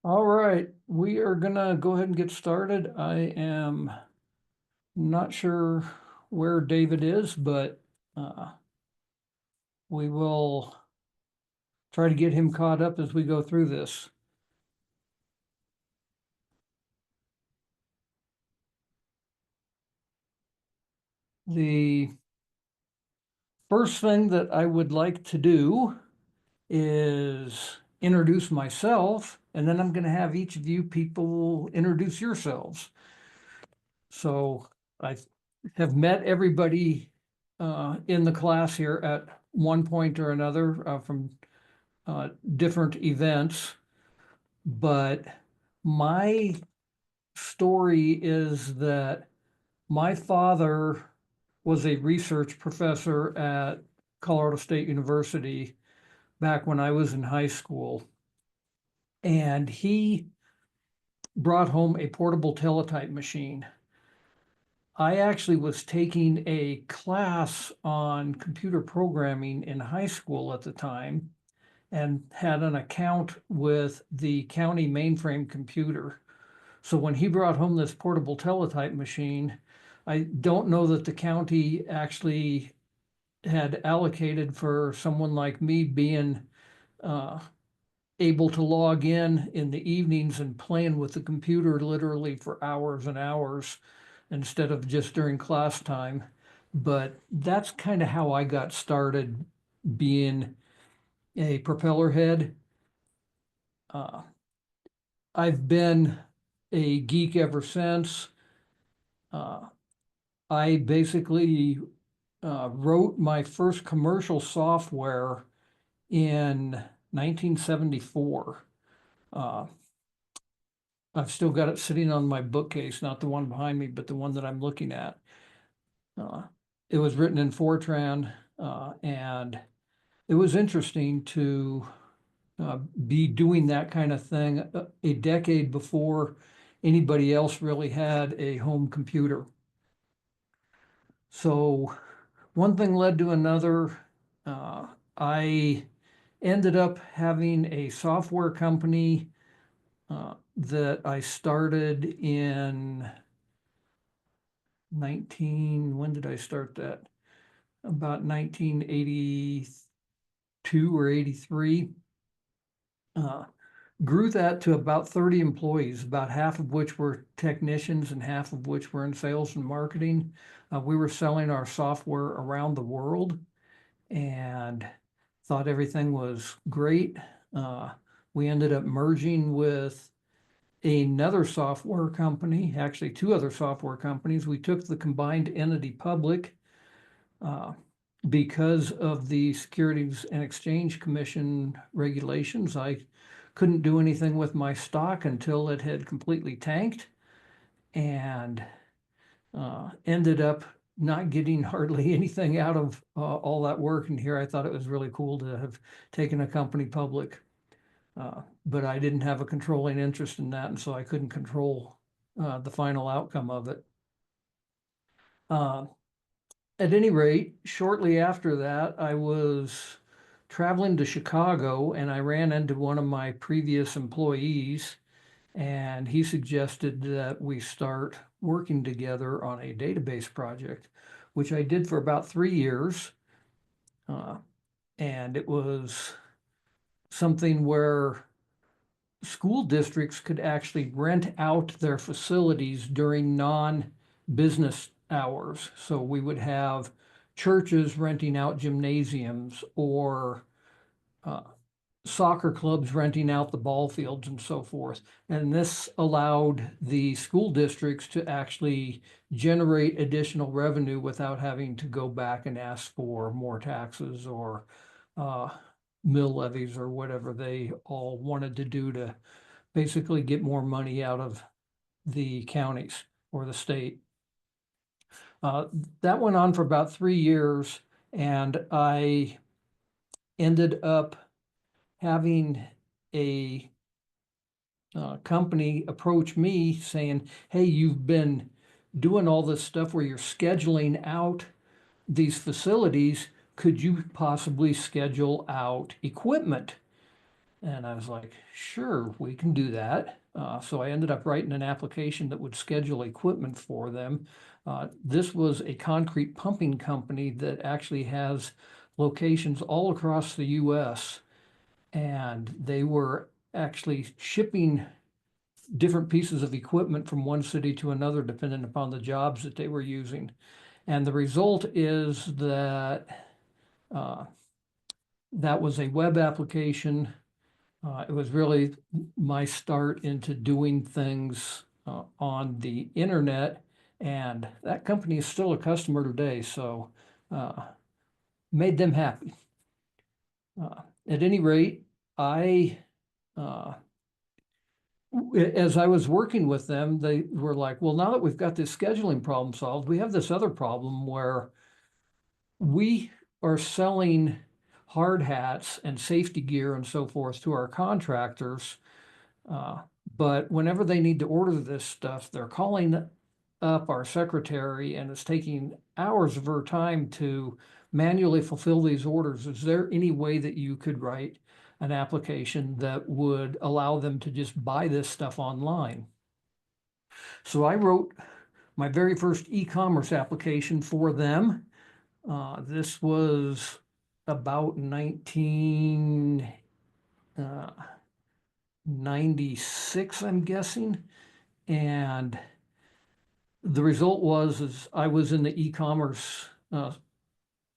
All right, we are gonna go ahead and get started. I am not sure where David is, but we will try to get him caught up as we go through this. The first thing that I would like to do is introduce myself, and then I'm gonna have each of you people introduce yourselves. So I have met everybody in the class here at one point or another from different events, but my story is that my father was a research professor at Colorado State University back when I was in high school, and he brought home a portable teletype machine. I actually was taking a class on computer programming in high school at the time and had an account with the county mainframe computer. So when he brought home this portable teletype machine, I don't know that the county actually had allocated for someone like me being uh, able to log in the evenings and playing with the computer literally for hours and hours instead of just during class time. But that's kind of how I got started being a propeller head. Uh, I've been a geek ever since. Uh, I basically wrote my first commercial software in 1974. Uh, I've still got it sitting on my bookcase, not the one behind me, but the one that I'm looking at. Uh, it was written in Fortran, and it was interesting to be doing that kind of thing a decade before anybody else really had a home computer. So one thing led to another. I ended up having a software company that I started in when did I start that? About 1982 or 83. Uh, Grew that to about 30 employees, about half of which were technicians and half of which were in sales and marketing. We were selling our software around the world and thought everything was great. Uh, we ended up merging with another software company, actually two other software companies. We took the combined entity public uh, because of the Securities and Exchange Commission regulations. I couldn't do anything with my stock until it had completely tanked and ended up not getting hardly anything out of all that work. And here I thought it was really cool to have taken a company public. But I didn't have a controlling interest in that, and so I couldn't control the final outcome of it. Uh, at any rate, shortly after that, I was traveling to Chicago and I ran into one of my previous employees, and he suggested that we start working together on a database project, which I did for about 3 years. Uh, and it was something where school districts could actually rent out their facilities during non-business hours. So we would have churches renting out gymnasiums or uh, soccer clubs renting out the ball fields and so forth. And this allowed the school districts to actually generate additional revenue without having to go back and ask for more taxes or uh, mill levies or whatever they all wanted to do to basically get more money out of the counties or the state. Uh, that went on for about 3 years, and I ended up having a company approach me saying, "Hey, you've been doing all this stuff where you're scheduling out these facilities. Could you possibly schedule out equipment?" And I was like, sure, we can do that. So I ended up writing an application that would schedule equipment for them. This was a concrete pumping company that actually has locations all across the US. And they were actually shipping different pieces of equipment from one city to another, depending upon the jobs that they were using. And the result is that uh, that was a web application. It was really my start into doing things on the internet, and that company is still a customer today, so uh, made them happy. At any rate, I uh, as I was working with them, they were like, well, now that we've got this scheduling problem solved, we have this other problem where we are selling hard hats and safety gear and so forth to our contractors. Uh, but whenever they need to order this stuff, they're calling up our secretary and it's taking hours of her time to manually fulfill these orders. Is there any way that you could write an application that would allow them to just buy this stuff online? So I wrote my very first e-commerce application for them. This was about 1996, I'm guessing. And the result was is I was in the e-commerce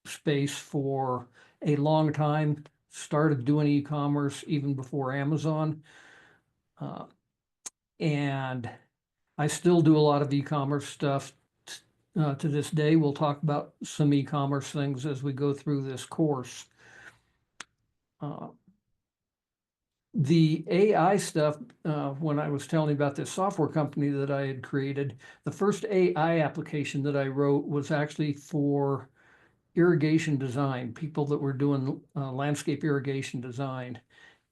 space for a long time, started doing e-commerce even before Amazon. Uh, and I still do a lot of e-commerce stuff to this day. We'll talk about some e-commerce things as we go through this course. Uh, the AI stuff, when I was telling you about this software company that I had created, the first AI application that I wrote was actually for irrigation design, people that were doing landscape irrigation design.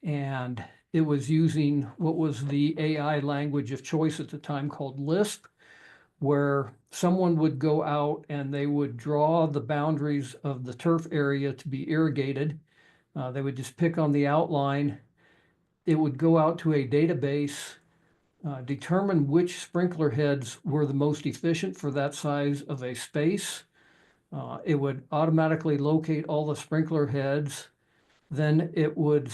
And it was using what was the AI language of choice at the time called Lisp, where someone would go out and they would draw the boundaries of the turf area to be irrigated. They would just pick on the outline. It would go out to a database, determine which sprinkler heads were the most efficient for that size of a space. It would automatically locate all the sprinkler heads. Then it would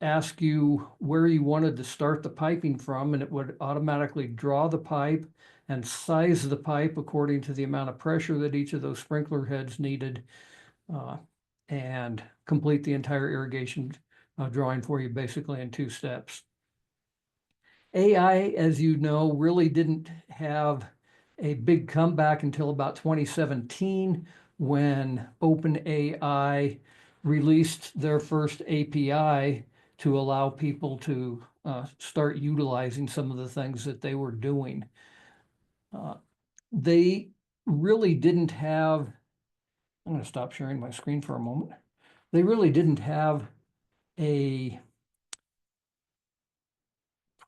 ask you where you wanted to start the piping from, and it would automatically draw the pipe and size the pipe according to the amount of pressure that each of those sprinkler heads needed, uh, and complete the entire irrigation drawing for you basically in 2 steps. AI, as you know, really didn't have a big comeback until about 2017 when OpenAI released their first API to allow people to start utilizing some of the things that they were doing. They really didn't have, I'm going to stop sharing my screen for a moment. They really didn't have a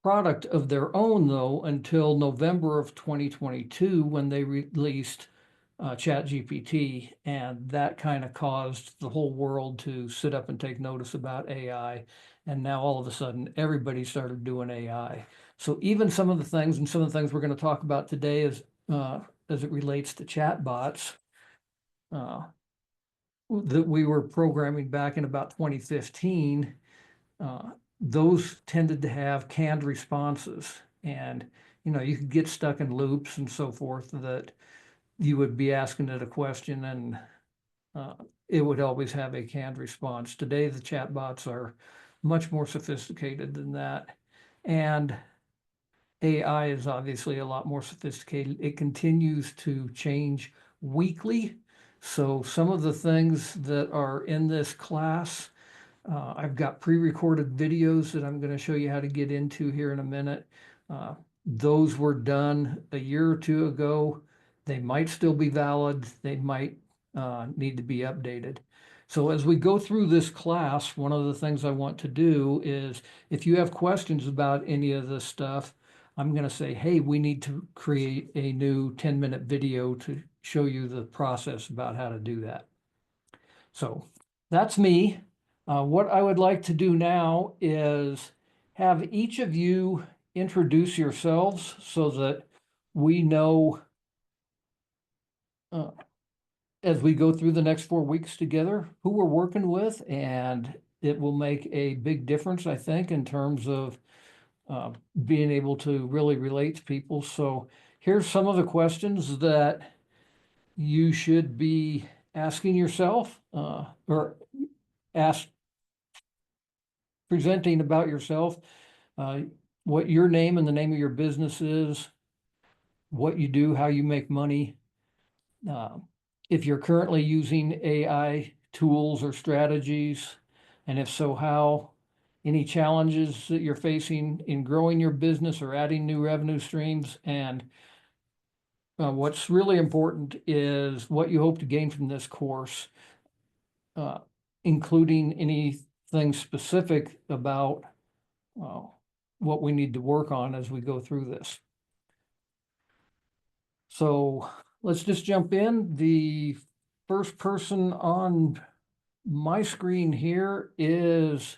product of their own, though, until November of 2022 when they released ChatGPT, and that kind of caused the whole world to sit up and take notice about AI. And now all of a sudden, everybody started doing AI. So even some of the things, and some of the things we're going to talk about today as it relates to chatbots, uh, that we were programming back in about 2015, uh, those tended to have canned responses. And, you could get stuck in loops and so forth that you would be asking it a question and it would always have a canned response. Today, the chatbots are much more sophisticated than that. And AI is obviously a lot more sophisticated. It continues to change weekly. So some of the things that are in this class, I've got pre-recorded videos that I'm going to show you how to get into here in a minute. Those were done a year or two ago. They might still be valid. They might need to be updated. So as we go through this class, one of the things I want to do is if you have questions about any of this stuff, I'm going to say, hey, we need to create a new 10-minute video to show you the process about how to do that. So that's me. What I would like to do now is have each of you introduce yourselves so that we know uh, as we go through the next 4 weeks together who we're working with, and it will make a big difference, I think, in terms of uh, being able to really relate to people. So here's some of the questions that you should be asking yourself or ask presenting about yourself, uh, what your name and the name of your business is, what you do, how you make money, uh, if you're currently using AI tools or strategies, and if so, how, any challenges that you're facing in growing your business or adding new revenue streams, and what's really important is what you hope to gain from this course, uh, including anything specific about uh, what we need to work on as we go through this. So let's just jump in. The first person on my screen here is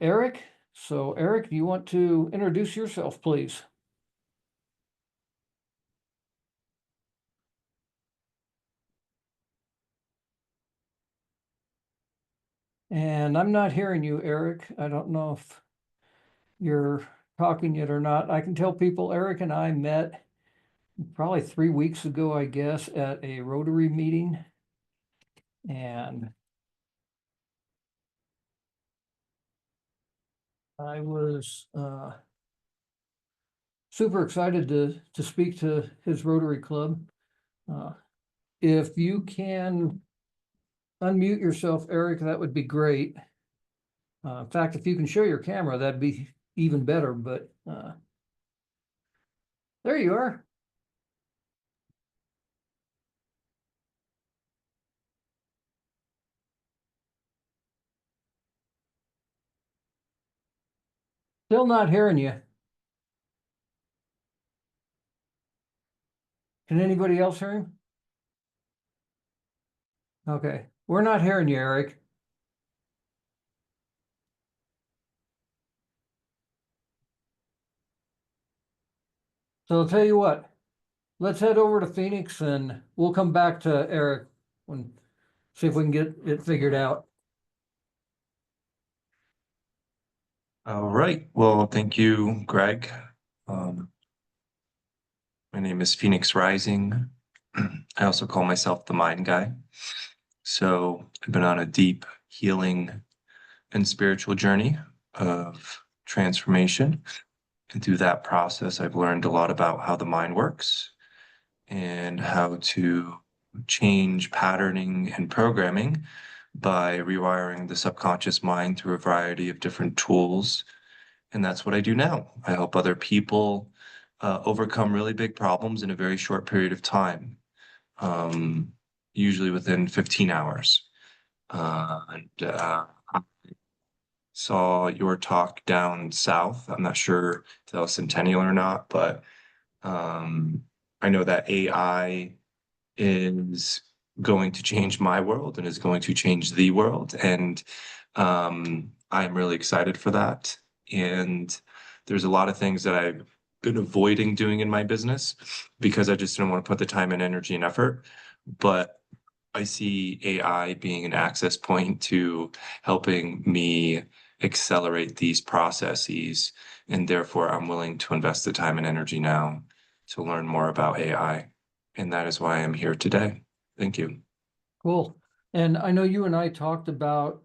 Eric. So Eric, do you want to introduce yourself, please? And I'm not hearing you, Eric. I don't know if you're talking yet or not. I can tell people Eric and I met probably 3 weeks ago, I guess, at a Rotary meeting. And I was super excited to speak to his Rotary Club. If you can unmute yourself, Eric, that would be great. In fact, if you can show your camera, that'd be even better, but there you are. Still not hearing you. Can anybody else hear him? Okay, we're not hearing you, Eric. So I'll tell you what, let's head over to Phoenix and we'll come back to Eric and see if we can get it figured out. All right. Well, thank you, Greg. My name is Phoenix Rising. I also call myself the Mind Guy. So I've been on a deep healing and spiritual journey of transformation. And through that process, I've learned a lot about how the mind works and how to change patterning and programming by rewiring the subconscious mind through a variety of different tools. And that's what I do now. I help other people overcome really big problems in a very short period of time, usually within 15 hours. I saw your talk down south. I'm not sure if that was Centennial or not, but I know that AI is going to change my world and is going to change the world. And I'm really excited for that. And there's a lot of things that I've been avoiding doing in my business because I just didn't want to put the time and energy and effort. But I see AI being an access point to helping me accelerate these processes. And therefore, I'm willing to invest the time and energy now to learn more about AI. And that is why I'm here today. Thank you. Cool. And I know you and I talked about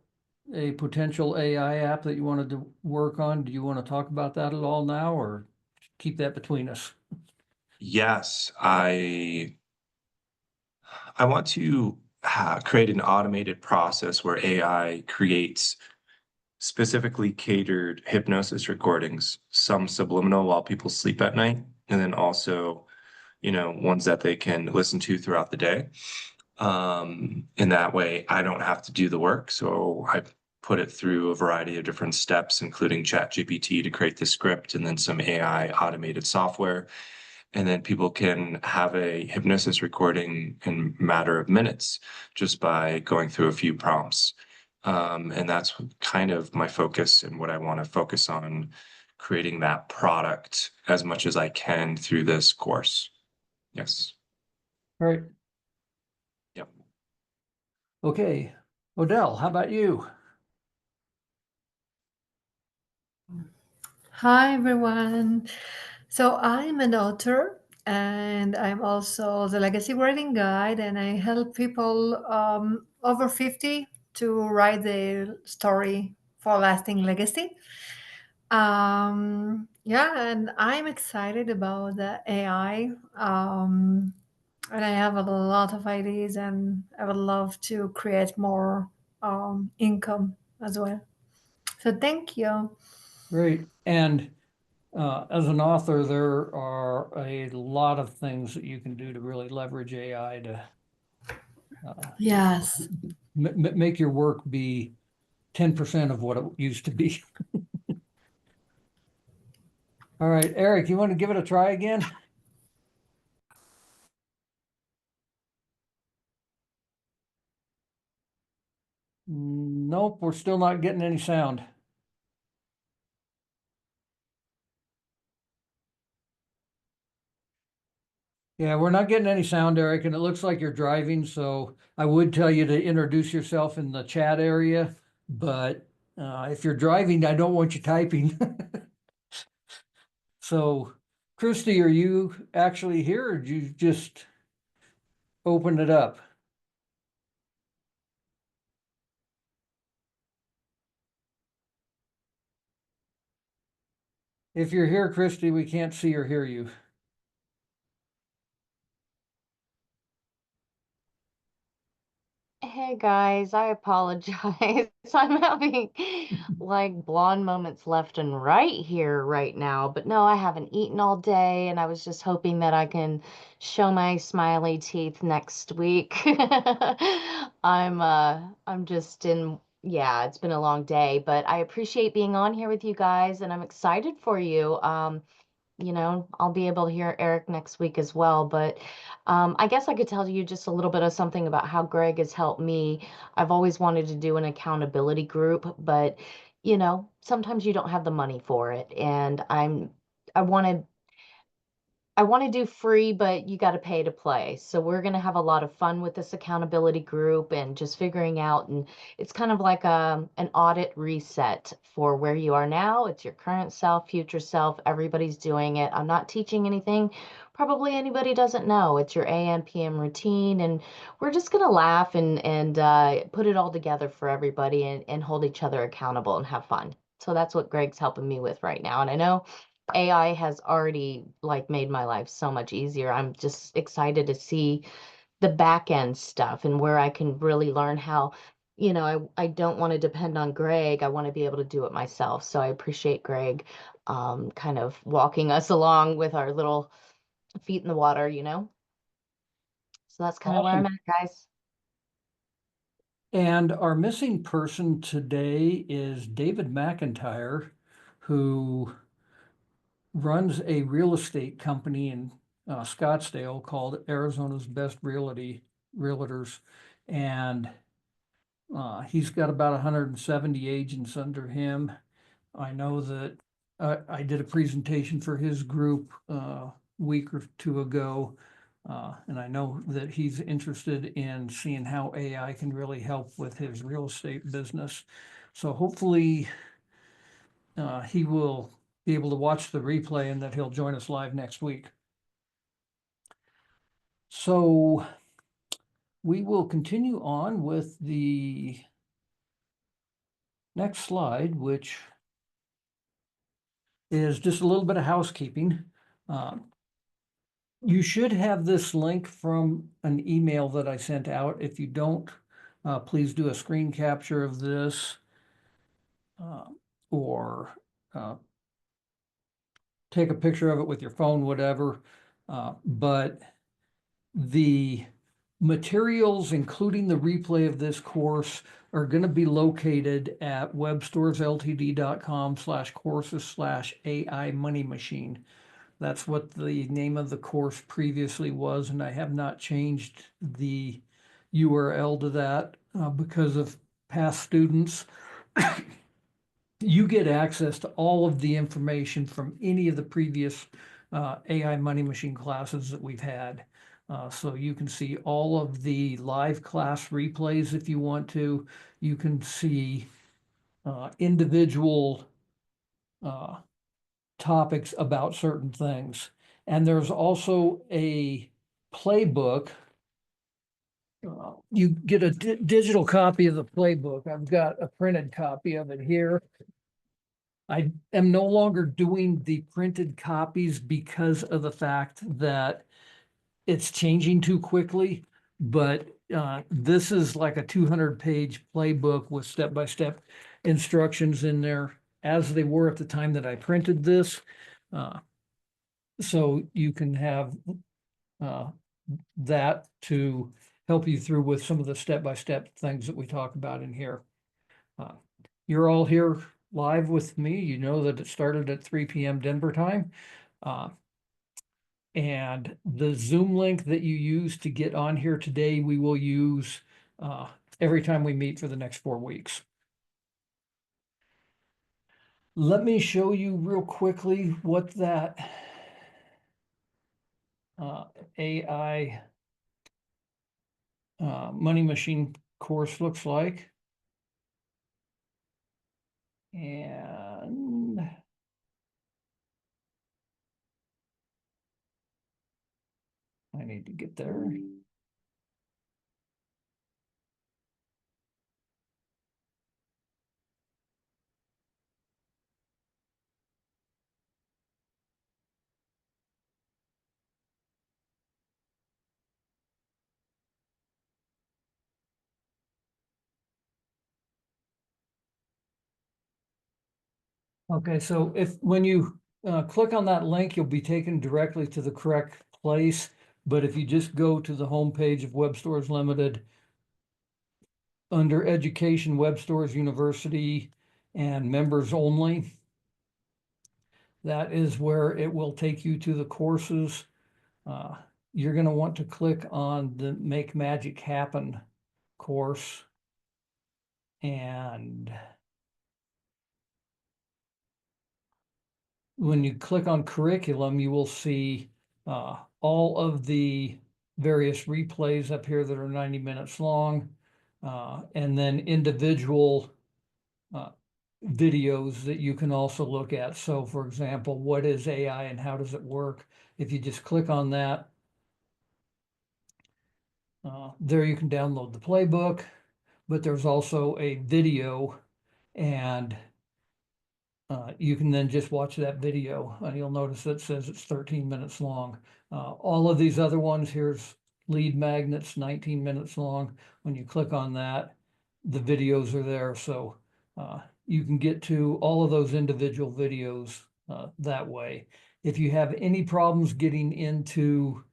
a potential AI app that you wanted to work on. Do you want to talk about that at all now or keep that between us? Yes, I want to create an automated process where AI creates specifically catered hypnosis recordings, some subliminal while people sleep at night, and then also, ones that they can listen to throughout the day. In that way, I don't have to do the work. So I put it through a variety of different steps, including ChatGPT to create the script and then some AI automated software. And then people can have a hypnosis recording in a matter of minutes just by going through a few prompts. And that's kind of my focus and what I want to focus on, creating that product as much as I can through this course. Yes. All right. Yep. Okay. Odell, how about you? Hi, everyone. So I'm an author and I'm also the legacy writing guide, and I help people over 50 to write their story for lasting legacy. Yeah, and I'm excited about the AI. And I have a lot of ideas, and I would love to create more income as well. So thank you. Great. And as an author, there are a lot of things that you can do to really leverage AI to Yes. make your work be 10% of what it used to be. All right, Eric, you want to give it a try again? Nope, we're still not getting any sound. Yeah, we're not getting any sound, Eric, and it looks like you're driving, so I would tell you to introduce yourself in the chat area, but if you're driving, I don't want you typing. So, Christy, are you actually here, or did you just open it up? If you're here, Christy, we can't see or hear you. Hey guys, I apologize. I'm having like blonde moments left and right here right now. But no, I haven't eaten all day, and I was just hoping that I can show my smiley teeth next week. I'm just in, yeah, it's been a long day, but I appreciate being on here with you guys, and I'm excited for you. I'll be able to hear Eric next week as well. But I guess I could tell you just a little bit of something about how Greg has helped me. I've always wanted to do an accountability group, but sometimes you don't have the money for it. And I want to I want to do free, but you got to pay to play. So we're going to have a lot of fun with this accountability group and just figuring out. And it's kind of like an audit reset for where you are now. It's your current self, future self. Everybody's doing it. I'm not teaching anything. Probably anybody doesn't know. It's your AM, PM routine. And we're just going to laugh and put it all together for everybody and hold each other accountable and have fun. So that's what Greg's helping me with right now. And I know AI has already like made my life so much easier. I'm just excited to see the back end stuff and where I can really learn how, I don't want to depend on Greg. I want to be able to do it myself. So I appreciate Greg kind of walking us along with our little feet in the water. So that's kind of where I'm Awesome. at, guys. And our missing person today is David McIntyre, who runs a real estate company in Scottsdale called Arizona's Best Realtors. And he's got about 170 agents under him. I know that I did a presentation for his group week or two ago. And I know that he's interested in seeing how AI can really help with his real estate business. So hopefully he will be able to watch the replay and that he'll join us live next week. So we will continue on with the next slide, which is just a little bit of housekeeping. You should have this link from an email that I sent out. If you don't, please do a screen capture of this or take a picture of it with your phone, whatever. But the materials, including the replay of this course, are going to be located at webstoresltd.com/courses/AI money machine. That's what the name of the course previously was, and I have not changed the URL to that because of past students. You get access to all of the information from any of the previous AI Money Machine classes that we've had. So you can see all of the live class replays if you want to. You can see individual topics about certain things. And there's also a playbook. You get a digital copy of the playbook. I've got a printed copy of it here. I am no longer doing the printed copies because of the fact that it's changing too quickly. But this is like a 200-page playbook with step-by-step instructions in there, as they were at the time that I printed this. So you can have that to help you through with some of the step-by-step things that we talk about in here. You're all here live with me. You know that it started at 3 p.m. Denver time. And the Zoom link that you use to get on here today, we will use every time we meet for the next 4 weeks. Let me show you real quickly what that AI Money Machine course looks like. And I need to get there. Okay, so when you click on that link, you'll be taken directly to the correct place. But if you just go to the homepage of Web Stores Limited, under Education, Web Stores University, and Members Only, that is where it will take you to the courses. You're going to want to click on the Make Magic Happen course. And when you click on curriculum, you will see all of the various replays up here that are 90 minutes long, and then individual videos that you can also look at. So for example, what is AI and how does it work? If you just click on that, there you can download the playbook, but there's also a video, and you can then just watch that video. You'll notice it says it's 13 minutes long. All of these other ones, here's lead magnets, 19 minutes long. When you click on that, the videos are there. So you can get to all of those individual videos that way. If you have any problems getting into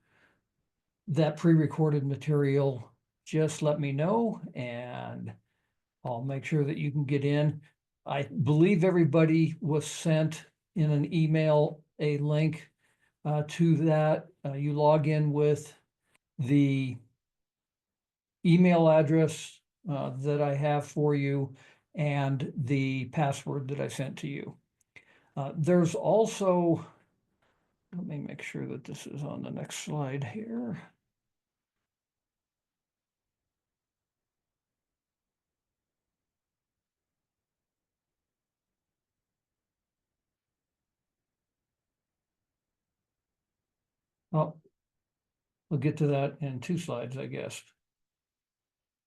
that pre-recorded material, just let me know and I'll make sure that you can get in. I believe everybody was sent in an email a link to that. You log in with the email address that I have for you and the password that I sent to you. There's also, let me make sure that this is on the next slide here. Oh, we'll get to that in 2 slides, I guess.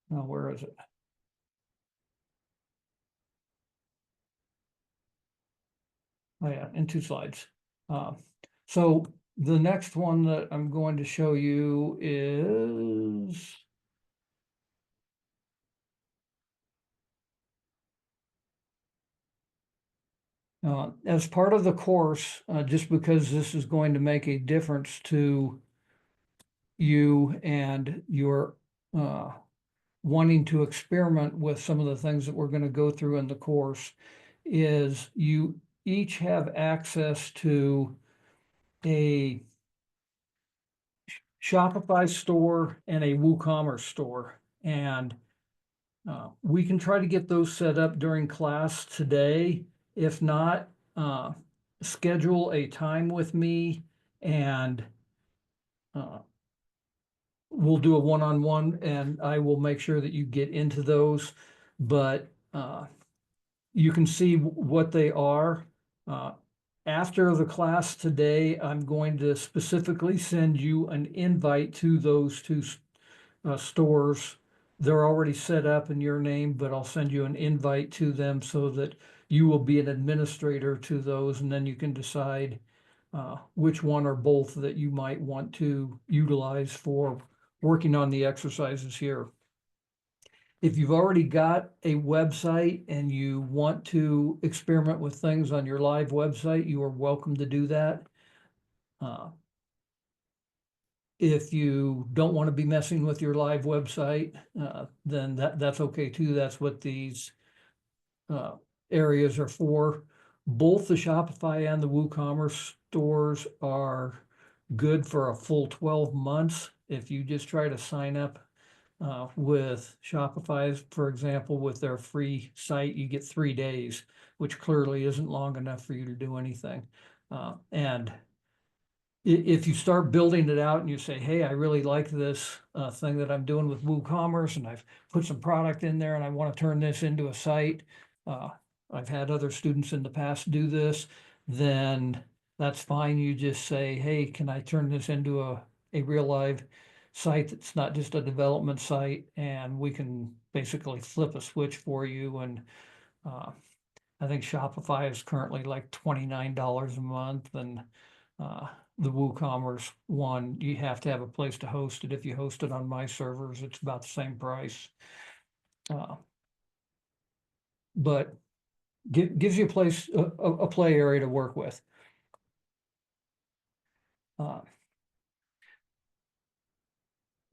Now, where is it? Oh yeah, in 2 slides. So the next one that I'm going to show you is as part of the course, just because this is going to make a difference to you and your wanting to experiment with some of the things that we're going to go through in the course, is you each have access to a Shopify store and a WooCommerce store. And we can try to get those set up during class today. If not, schedule a time with me and we'll do a one-on-one and I will make sure that you get into those. But you can see what they are. After the class today, I'm going to specifically send you an invite to those two stores. They're already set up in your name, but I'll send you an invite to them so that you will be an administrator to those, and then you can decide which one or both that you might want to utilize for working on the exercises here. If you've already got a website and you want to experiment with things on your live website, you are welcome to do that. If you don't want to be messing with your live website, then that's okay too. That's what these areas are for. Both the Shopify and the WooCommerce stores are good for a full 12 months. If you just try to sign up with Shopify, for example, with their free site, you get 3 days, which clearly isn't long enough for you to do anything. And if you start building it out and you say, hey, I really like this thing that I'm doing with WooCommerce and I've put some product in there and I want to turn this into a site. I've had other students in the past do this, then that's fine. You just say, hey, can I turn this into a real live site that's not just a development site, and we can basically flip a switch for you. And I think Shopify is currently like $29 a month, and the WooCommerce one, you have to have a place to host it. If you host it on my servers, it's about the same price. But gives you a place, a play area to work with.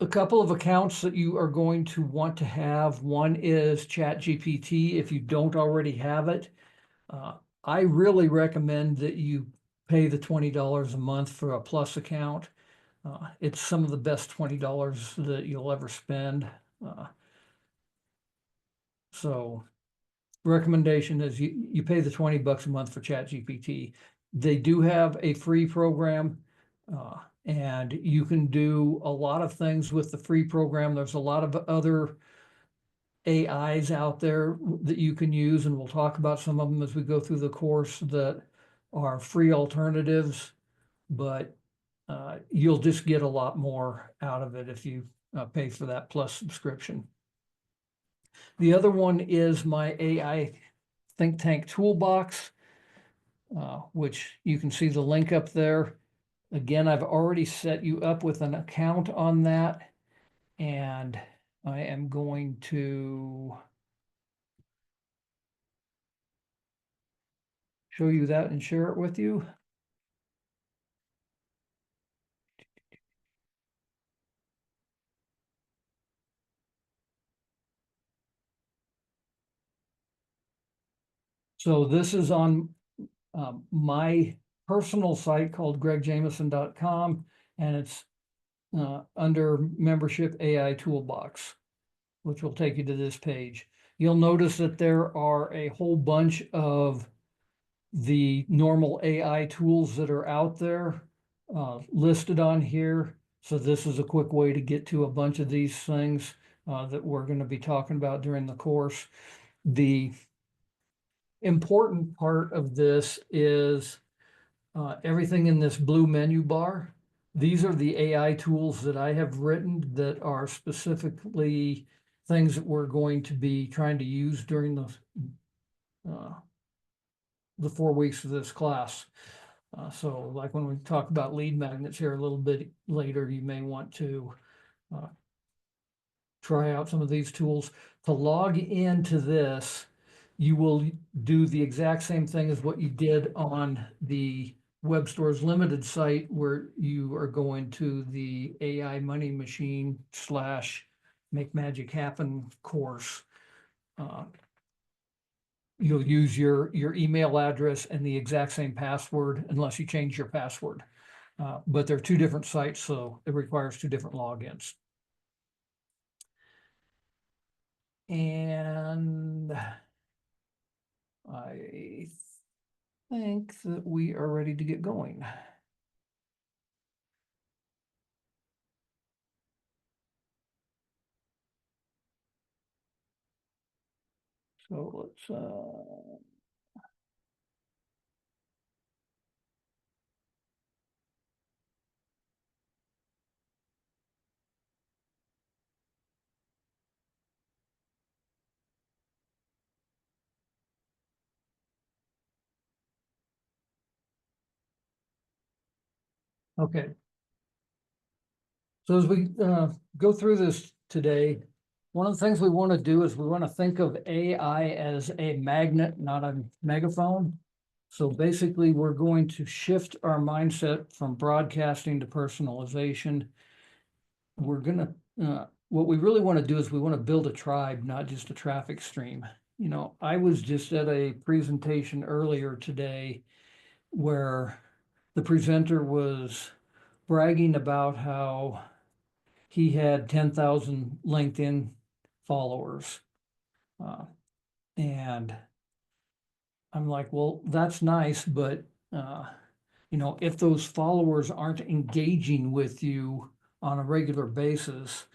A couple of accounts that you are going to want to have. One is ChatGPT. If you don't already have it, I really recommend that you pay the $20 a month for a Plus account. It's some of the best $20 that you'll ever spend. So recommendation is you pay the $20 a month for ChatGPT. They do have a free program, and you can do a lot of things with the free program. There's a lot of other AIs out there that you can use, and we'll talk about some of them as we go through the course that are free alternatives, but you'll just get a lot more out of it if you pay for that Plus subscription. The other one is my AI Think Tank Toolbox, which you can see the link up there. Again, I've already set you up with an account on that, and I am going to show you that and share it with you. So this is on my personal site called gregjameson.com, and it's under membership AI Toolbox, which will take you to this page. You'll notice that there are a whole bunch of the normal AI tools that are out there listed on here. So this is a quick way to get to a bunch of these things that we're going to be talking about during the course. The important part of this is everything in this blue menu bar. These are the AI tools that I have written that are specifically things that we're going to be trying to use during the 4 weeks of this class. So like when we talk about lead magnets here a little bit later, you may want to try out some of these tools. To log into this, you will do the exact same thing as what you did on the Web Stores Limited site, where you are going to the AI Money Machine / Make Magic Happen course. You'll use your email address and the exact same password unless you change your password. But they're two different sites, so it requires two different logins. And I think that we are ready to get going. So let's okay. So as we go through this today, one of the things we want to do is we want to think of AI as a magnet, not a megaphone. So basically, we're going to shift our mindset from broadcasting to personalization. We're gonna, what we really want to do is we want to build a tribe, not just a traffic stream. You know, I was just at a presentation earlier today where the presenter was bragging about how he had 10,000 LinkedIn followers. And I'm like, well, that's nice, but you know, if those followers aren't engaging with you on a regular basis,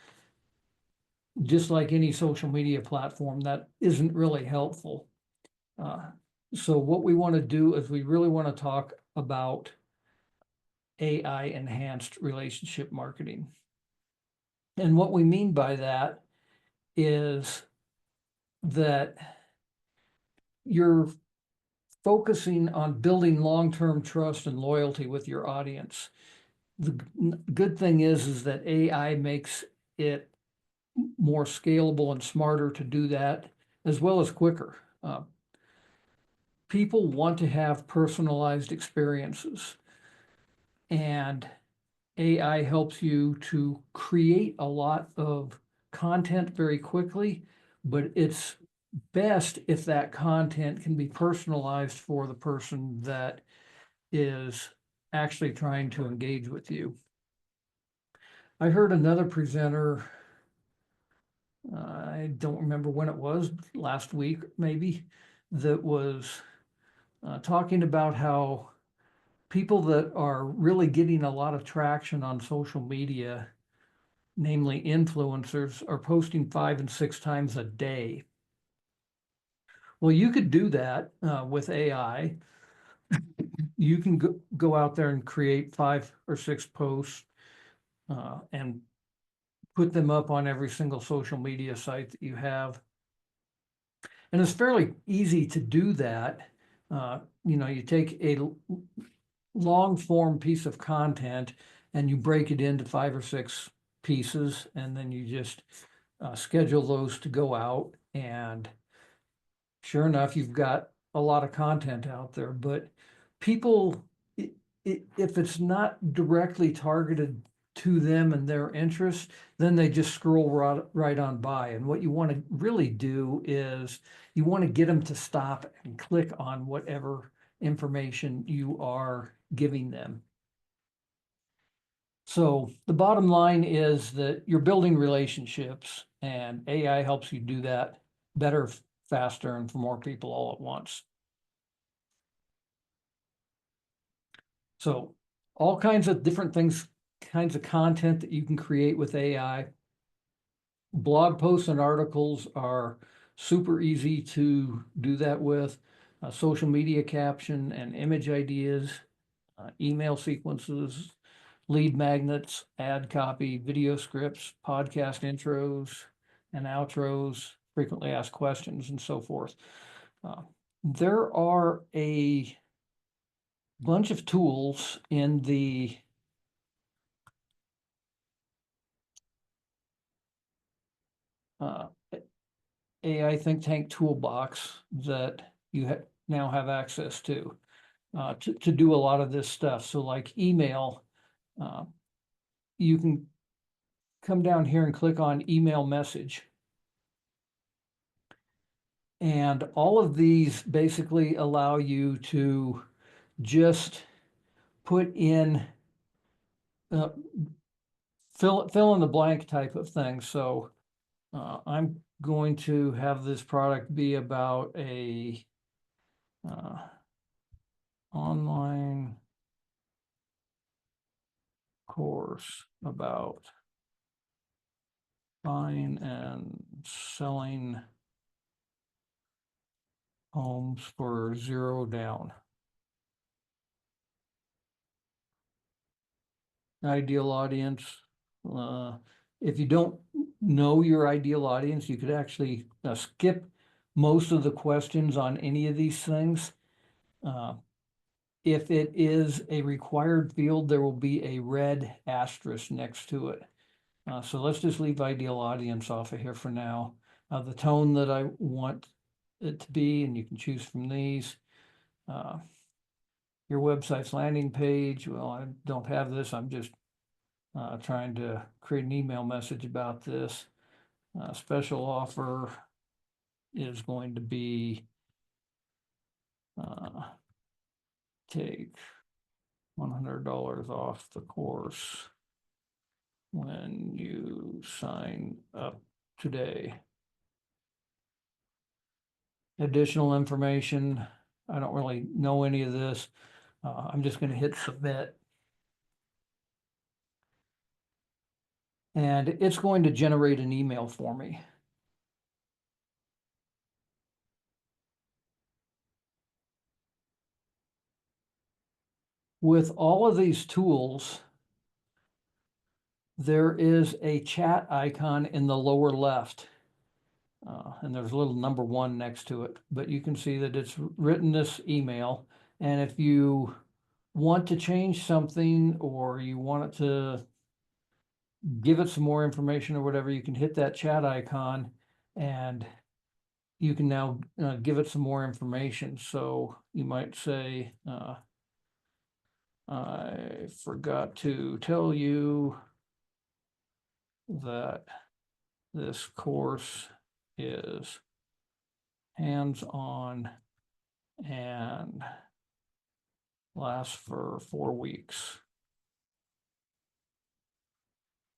just like any social media platform, that isn't really helpful. So what we want to do is we really want to talk about AI enhanced relationship marketing. And what we mean by that is that you're focusing on building long-term trust and loyalty with your audience. The good thing is that AI makes it more scalable and smarter to do that, as well as quicker. People want to have personalized experiences, and AI helps you to create a lot of content very quickly, but it's best if that content can be personalized for the person that is actually trying to engage with you. I heard another presenter, I don't remember when it was, last week maybe, that was talking about how people that are really getting a lot of traction on social media, namely influencers, are posting 5 and 6 times a day. Well, you could do that with AI. You can go out there and create 5 or 6 posts and put them up on every single social media site that you have. And it's fairly easy to do that. You know, you take a long form piece of content and you break it into 5 or 6 pieces, and then you just schedule those to go out. And sure enough, you've got a lot of content out there, but people, if it's not directly targeted to them and their interests, then they just scroll right on by. And what you want to really do is you want to get them to stop and click on whatever information you are giving them. So the bottom line is that you're building relationships, and AI helps you do that better, faster, and for more people all at once. So all kinds of different things, kinds of content that you can create with AI. Blog posts and articles are super easy to do that with. Social media caption and image ideas, email sequences, lead magnets, ad copy, video scripts, podcast intros and outros, frequently asked questions, and so forth. There are a bunch of tools in the AI think tank toolbox that you now have access to do a lot of this stuff. So like email, you can come down here and click on email message. And all of these basically allow you to just put in uh, fill in the blank type of thing. So I'm going to have this product be about a online course about buying and selling homes for 0 down. Ideal audience. If you don't know your ideal audience, you could actually skip most of the questions on any of these things. If it is a required field, there will be a red asterisk next to it. So let's just leave ideal audience off of here for now. The tone that I want it to be, and you can choose from these. Your website's landing page. Well, I don't have this. I'm just trying to create an email message about this. Special offer is going to be take $100 off the course when you sign up today. Additional information. I don't really know any of this. I'm just going to hit submit. And it's going to generate an email for me. With all of these tools, there is a chat icon in the lower left. And there's a little number 1 next to it, but you can see that it's written this email. And if you want to change something or you want it to give it some more information or whatever, you can hit that chat icon and you can now give it some more information. So you might say, I forgot to tell you that this course is hands-on and lasts for 4 weeks.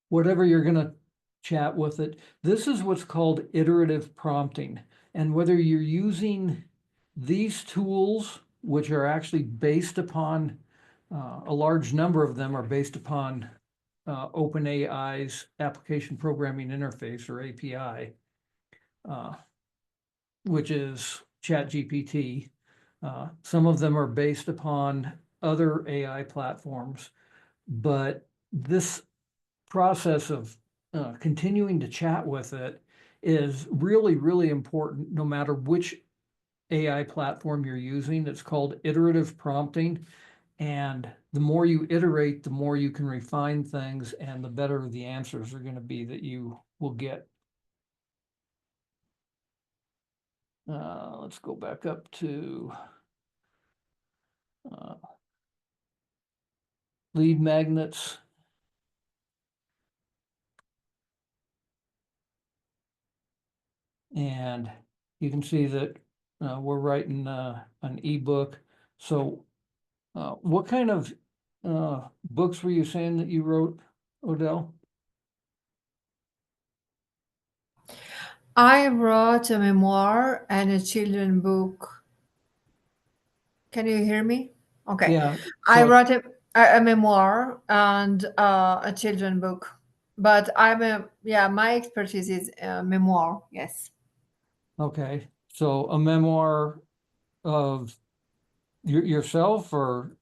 Whatever you're going to chat with it, this is what's called iterative prompting. And whether you're using these tools, which are actually based upon, a large number of them are based upon OpenAI's application programming interface, or API, which is ChatGPT. Some of them are based upon other AI platforms, but this process of continuing to chat with it is really, really important no matter which AI platform you're using. It's called iterative prompting. And the more you iterate, the more you can refine things and the better the answers are going to be that you will get. Let's go back up to lead magnets. And you can see that we're writing an ebook. So what kind of books were you saying that you wrote, Odell? I wrote a memoir and a children book. Can you hear me? Okay. Yeah. I So wrote a memoir and a children book, but my expertise is memoir. Yes. okay. So a memoir of yourself, or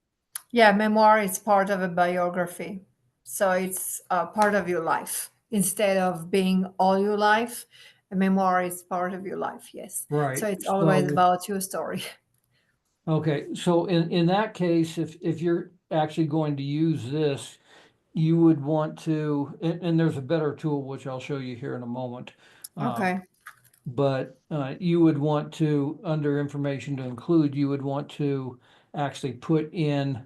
Yeah, memoir is part of a biography. So it's part of your life. Instead of being all your life, a memoir is part of your life. Yes. right? So it's always So about your story. okay. So in that case, if you're actually going to use this, you would want to, and there's a better tool which I'll show you here in a moment. Okay. But you would want to, under information to include, you would want to actually put in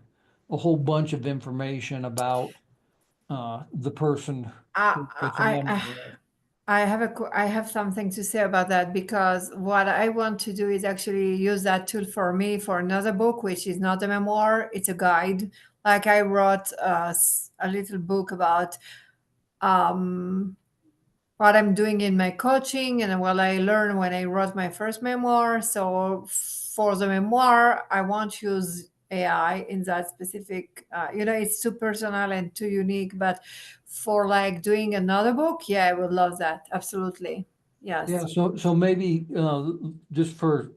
a whole bunch of information about the person I, it's a I, memoir of. I have something to say about that, because what I want to do is actually use that tool for me for another book, which is not a memoir. It's a guide Like I wrote a little book about what I'm doing in my coaching and what I learned when I wrote my first memoir. So for the memoir, I won't use AI in that specific, it's too personal and too unique. But for like doing another book, yeah, I would love that. Absolutely. Yes. Yeah, so maybe, just for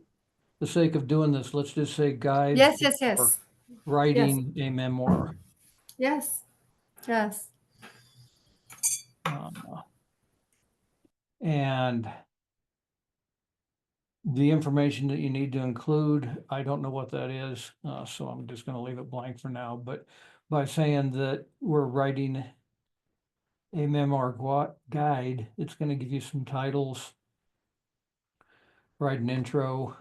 the sake of doing this, let's just say guide Yes, yes, for yes. Yes. writing a memoir. Yes. Yes. Uh, And the information that you need to include, I don't know what that is, so I'm just gonna leave it blank for now, but by saying that we're writing a memoir guide, it's gonna give you some titles, write an intro,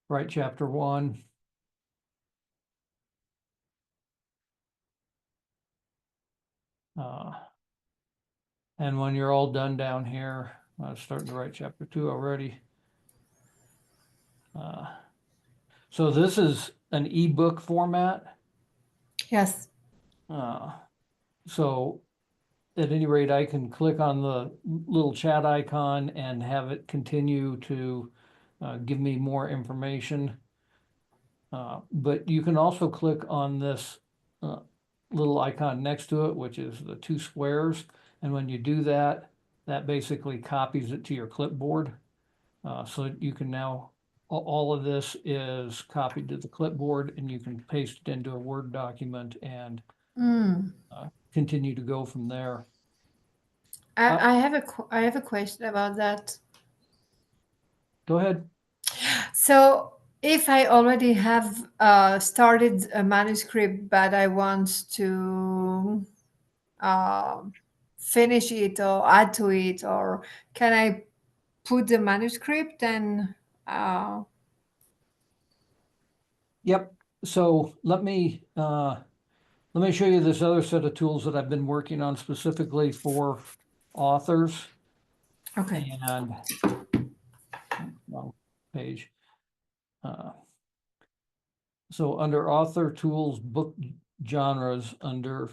write chapter 1. And when you're all done down here, starting to write chapter 2 already. So this is an ebook format. Yes. So at any rate, I can click on the little chat icon and have it continue to give me more information. But you can also click on this little icon next to it, which is the 2 squares. And when you do that, that basically copies it to your clipboard. So you can now, all of this is copied to the clipboard and you can paste it into a Word document and continue to go from there. I have a question about that. Go ahead. So if I already have started a manuscript, but I want to finish it or add to it, or can I put the manuscript and Yep. So let me show you this other set of tools that I've been working on specifically for authors. okay. And wrong page. So under author tools, book genres, under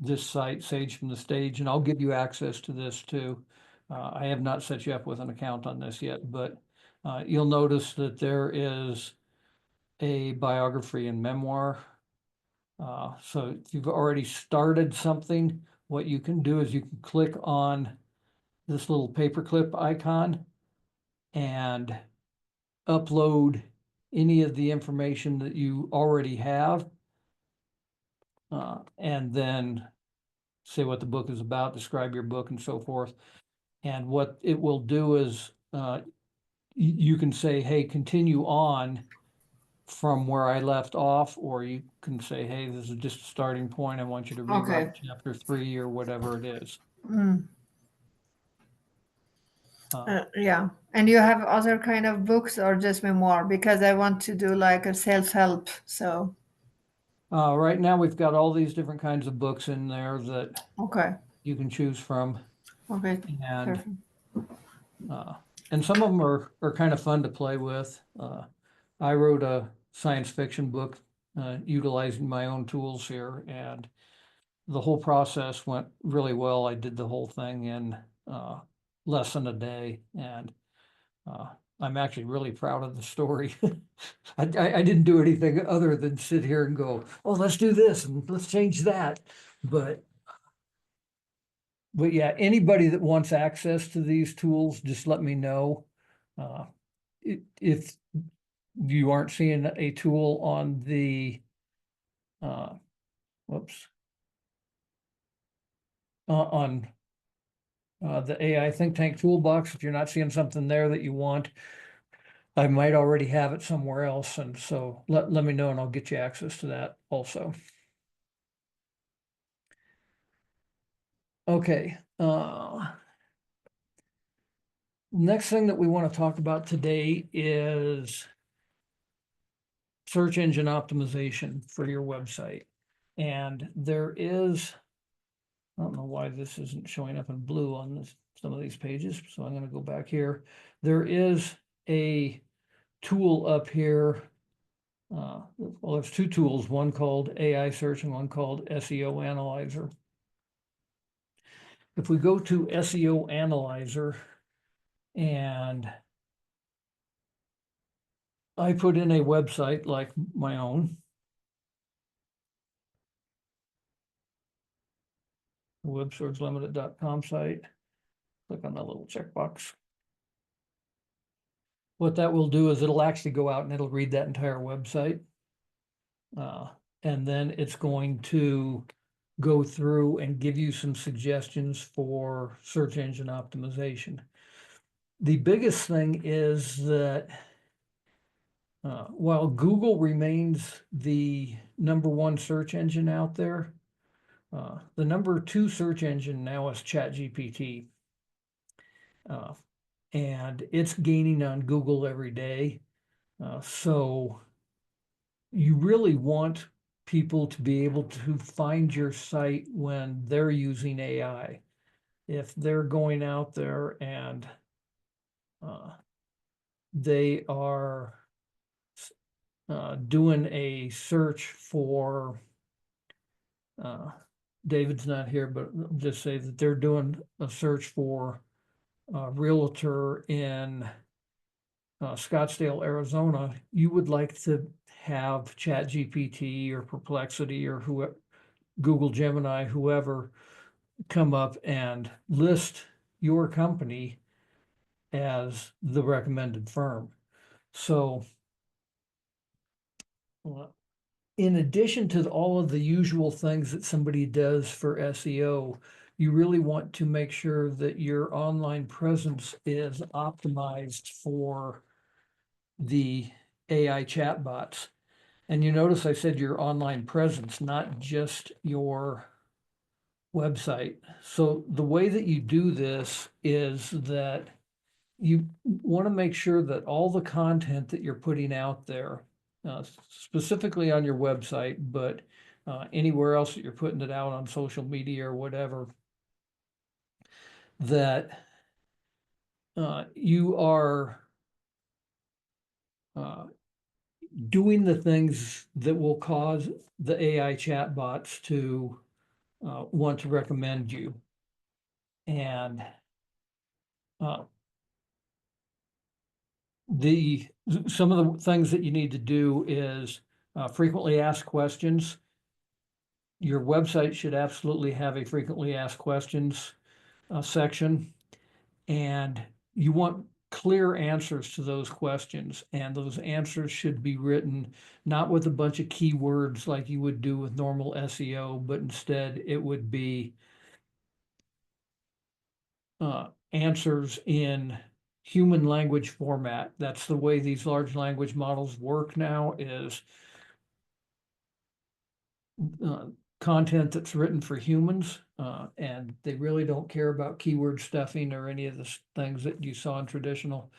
this site, Sage from the Stage, and I'll give you access to this too. I have not set you up with an account on this yet, but you'll notice that there is a biography and memoir. So if you've already started something, what you can do is you can click on this little paperclip icon and upload any of the information that you already have. And then say what the book is about, describe your book and so forth. And what it will do is you can say, hey, continue on from where I left off, or you can say, hey, this is just a starting point. I want you to rewrite Okay. chapter 3 or whatever it is. Yeah. And you have other kind of books or just memoir? Because I want to do like a self-help. So Right now, we've got all these different kinds of books in there that okay. you can choose from. Okay. And Perfect. and some of them are kind of fun to play with. I wrote a science fiction book utilizing my own tools here, and the whole process went really well. I did the whole thing in less than a day, and I'm actually really proud of the story. I didn't do anything other than sit here and go, oh, let's do this and let's change that. But yeah, anybody that wants access to these tools, just let me know. If you aren't seeing a tool on the, whoops, on the AI think tank toolbox, if you're not seeing something there that you want, I might already have it somewhere else. And so let me know and I'll get you access to that also. Okay. Next thing that we want to talk about today is search engine optimization for your website. And there is, I don't know why this isn't showing up in blue on this, some of these pages, so I'm going to go back here. There is a tool up here Well, there's two tools, one called AI Search and one called SEO Analyzer. If we go to SEO Analyzer and I put in a website like my own, webswordsLimited.com site, click on that little checkbox. What that will do is it'll actually go out and it'll read that entire website. And then it's going to go through and give you some suggestions for search engine optimization. The biggest thing is that while Google remains the #1 search engine out there, the #2 search engine now is ChatGPT. And it's gaining on Google every day. So you really want people to be able to find your site when they're using AI. If they're going out there and they are doing a search for, David's not here, but I'll just say that they're doing a search for a realtor in Scottsdale, Arizona, you would like to have ChatGPT or Perplexity or whoever, Google Gemini, whoever, come up and list your company as the recommended firm. So in addition to all of the usual things that somebody does for SEO, you really want to make sure that your online presence is optimized for the AI chatbots. And you notice I said your online presence, not just your website. So the way that you do this is that you want to make sure that all the content that you're putting out there, specifically on your website, but anywhere else that you're putting it out on social media or whatever, that you are doing the things that will cause the AI chatbots to want to recommend you. And some of the things that you need to do is frequently asked questions. Your website should absolutely have a frequently asked questions section, and you want clear answers to those questions, and those answers should be written not with a bunch of keywords like you would do with normal SEO, but instead it would be answers in human language format. That's the way these large language models work now, is content that's written for humans, and they really don't care about keyword stuffing or any of the things that you saw in traditional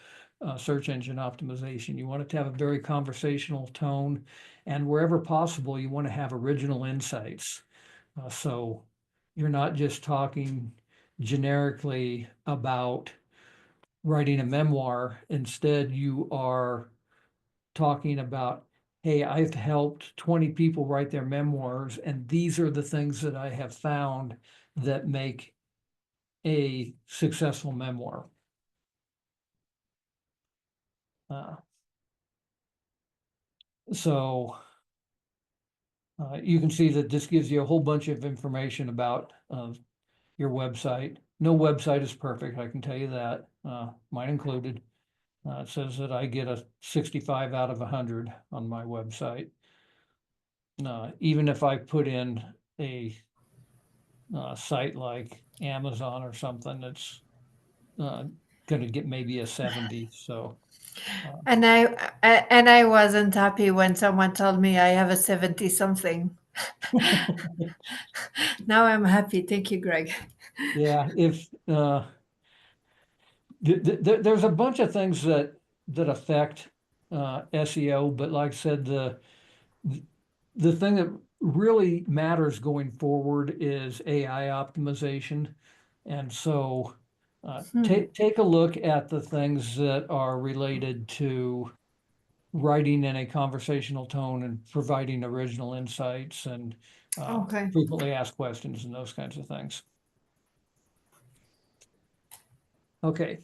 search engine optimization. You want it to have a very conversational tone, and wherever possible, you want to have original insights. So you're not just talking generically about writing a memoir. Instead, you are talking about, hey, I've helped 20 people write their memoirs, and these are the things that I have found that make a successful memoir. So you can see that this gives you a whole bunch of information about your website. No website is perfect, I can tell you that, mine included. It says that I get a 65 out of 100 on my website. Even if I put in a site like Amazon or something, it's going to get maybe a 70. So, And I wasn't happy when someone told me I have a 70 something. Now I'm happy. Thank you, Greg. yeah, if there's a bunch of things that affect SEO, but like I said, the thing that really matters going forward is AI optimization. And so take a look at the things that are related to writing in a conversational tone and providing original insights and Okay. frequently asked questions and those kinds of things. Okay.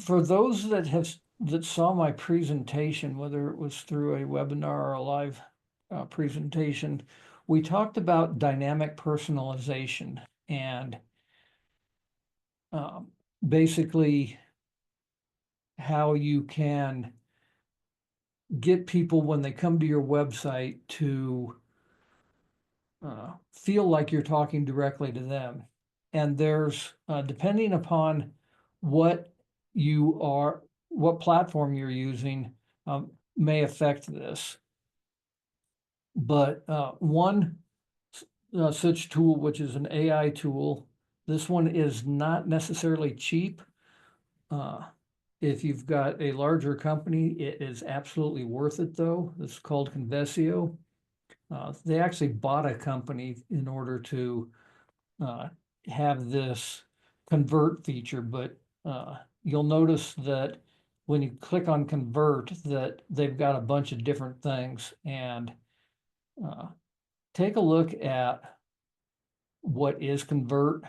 For those that saw my presentation, whether it was through a webinar or a live presentation, we talked about dynamic personalization and basically how you can get people when they come to your website to feel like you're talking directly to them. And there's, depending upon what platform you're using, may affect this. But one such tool, which is an AI tool, this one is not necessarily cheap. If you've got a larger company, it is absolutely worth it though. It's called Convesio. They actually bought a company in order to have this convert feature, but you'll notice that when you click on convert that they've got a bunch of different things, and take a look at what is convert.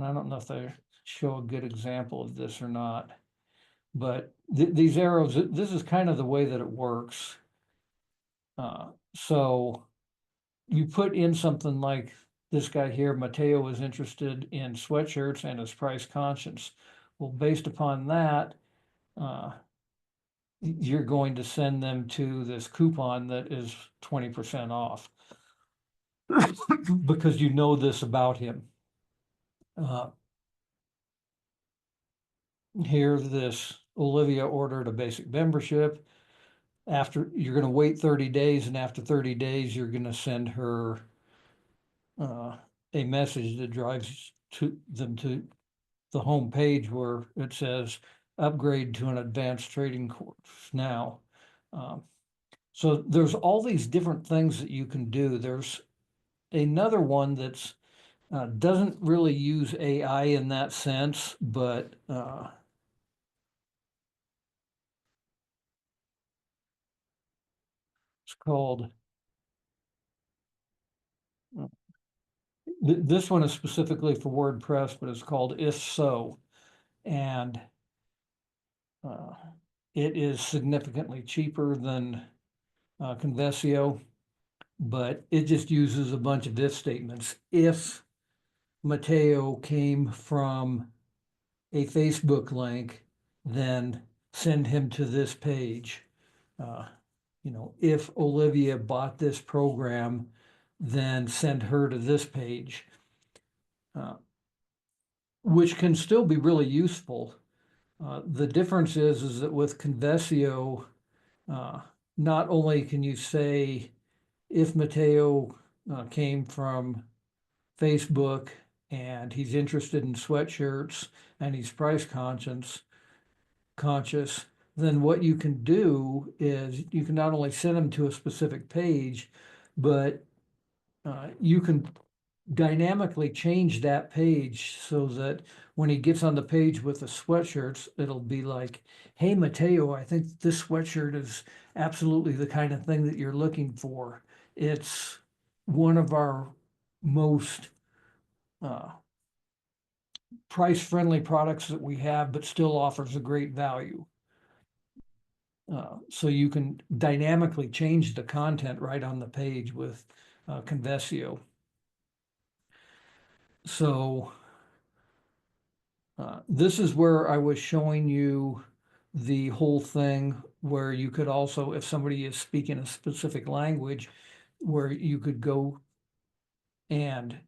I don't know if they show a good example of this or not, but these arrows, this is kind of the way that it works. So you put in something like this guy here, Mateo is interested in sweatshirts and is price conscious. Well, based upon that, you're going to send them to this coupon that is 20% off because you know this about him. Here, this Olivia ordered a basic membership. After, you're going to wait 30 days, and after 30 days, you're going to send her a message that drives them to the home page where it says upgrade to an advanced trading course now. So there's all these different things that you can do. There's another one that's doesn't really use AI in that sense, but it's called, this one is specifically for WordPress, but it's called If So. And it is significantly cheaper than Convesio, but it just uses a bunch of if statements. If Mateo came from a Facebook link, then send him to this page. If Olivia bought this program, then send her to this page, which can still be really useful. The difference is that with Convesio, not only can you say if Mateo came from Facebook and he's interested in sweatshirts and he's price conscious, then what you can do is you can not only send him to a specific page, but you can dynamically change that page so that when he gets on the page with the sweatshirts, it'll be like, hey, Mateo, I think this sweatshirt is absolutely the kind of thing that you're looking for. It's one of our most price-friendly products that we have, but still offers a great value. So you can dynamically change the content right on the page with Convesio. So this is where I was showing you the whole thing where you could also, if somebody is speaking a specific language, where you could go and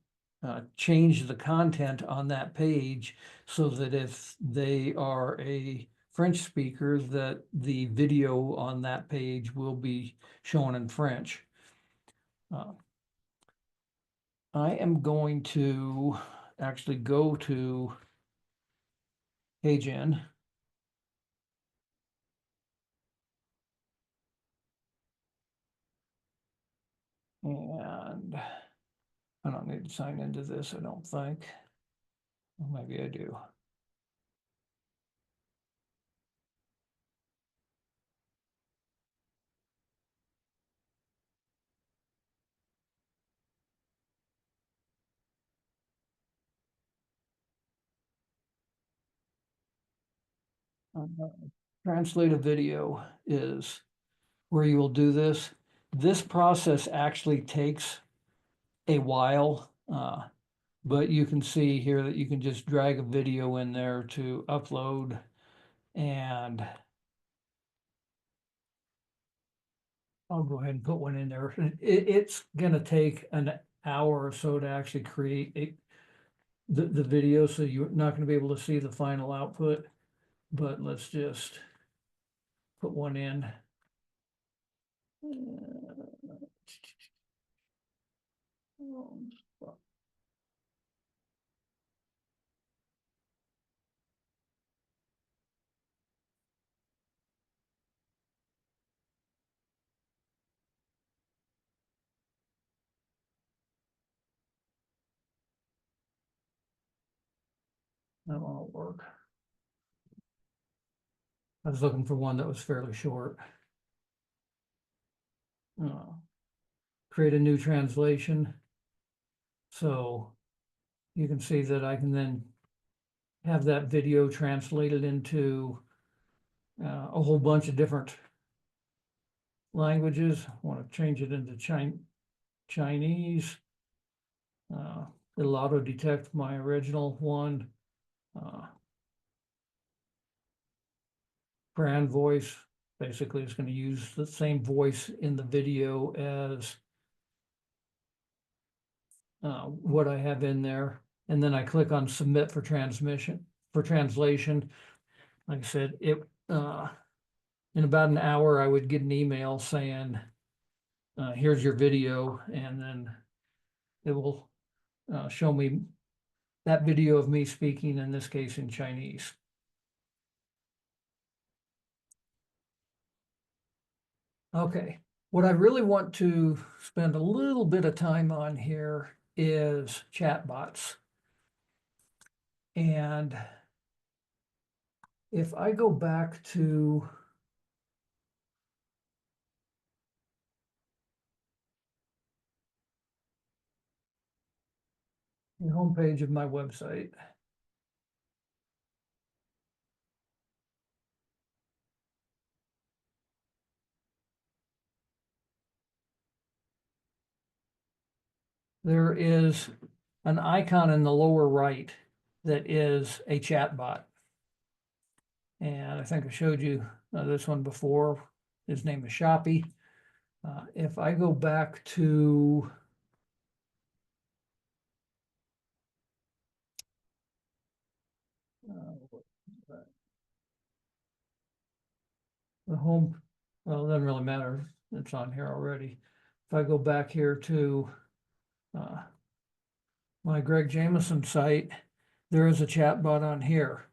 change the content on that page so that if they are a French speaker, that the video on that page will be shown in French. I am going to actually go to HeyGen. And I don't need to sign into this, I don't think. Well, maybe I do. Translate a video is where you will do this. This process actually takes a while, but you can see here that you can just drag a video in there to upload, and I'll go ahead and put one in there. It's gonna take an hour or so to actually create the video, so you're not gonna be able to see the final output, but let's just put one in. That won't work. I was looking for one that was fairly short. Create a new translation. So you can see that I can then have that video translated into a whole bunch of different languages. I want to change it into Chinese. It'll auto detect my original one. Brand voice, basically it's going to use the same voice in the video as what I have in there. And then I click on submit for translation. Like I said, it in about an hour, I would get an email saying, here's your video, and then it will show me that video of me speaking, in this case in Chinese. Okay, what I really want to spend a little bit of time on here is chatbots. And if I go back to the homepage of my website, there is an icon in the lower right that is a chatbot. And I think I showed you this one before. His name is Shoppy. If I go back to the home, well, it doesn't really matter. It's on here already. If I go back here to my Greg Jameson site, there is a chatbot on here.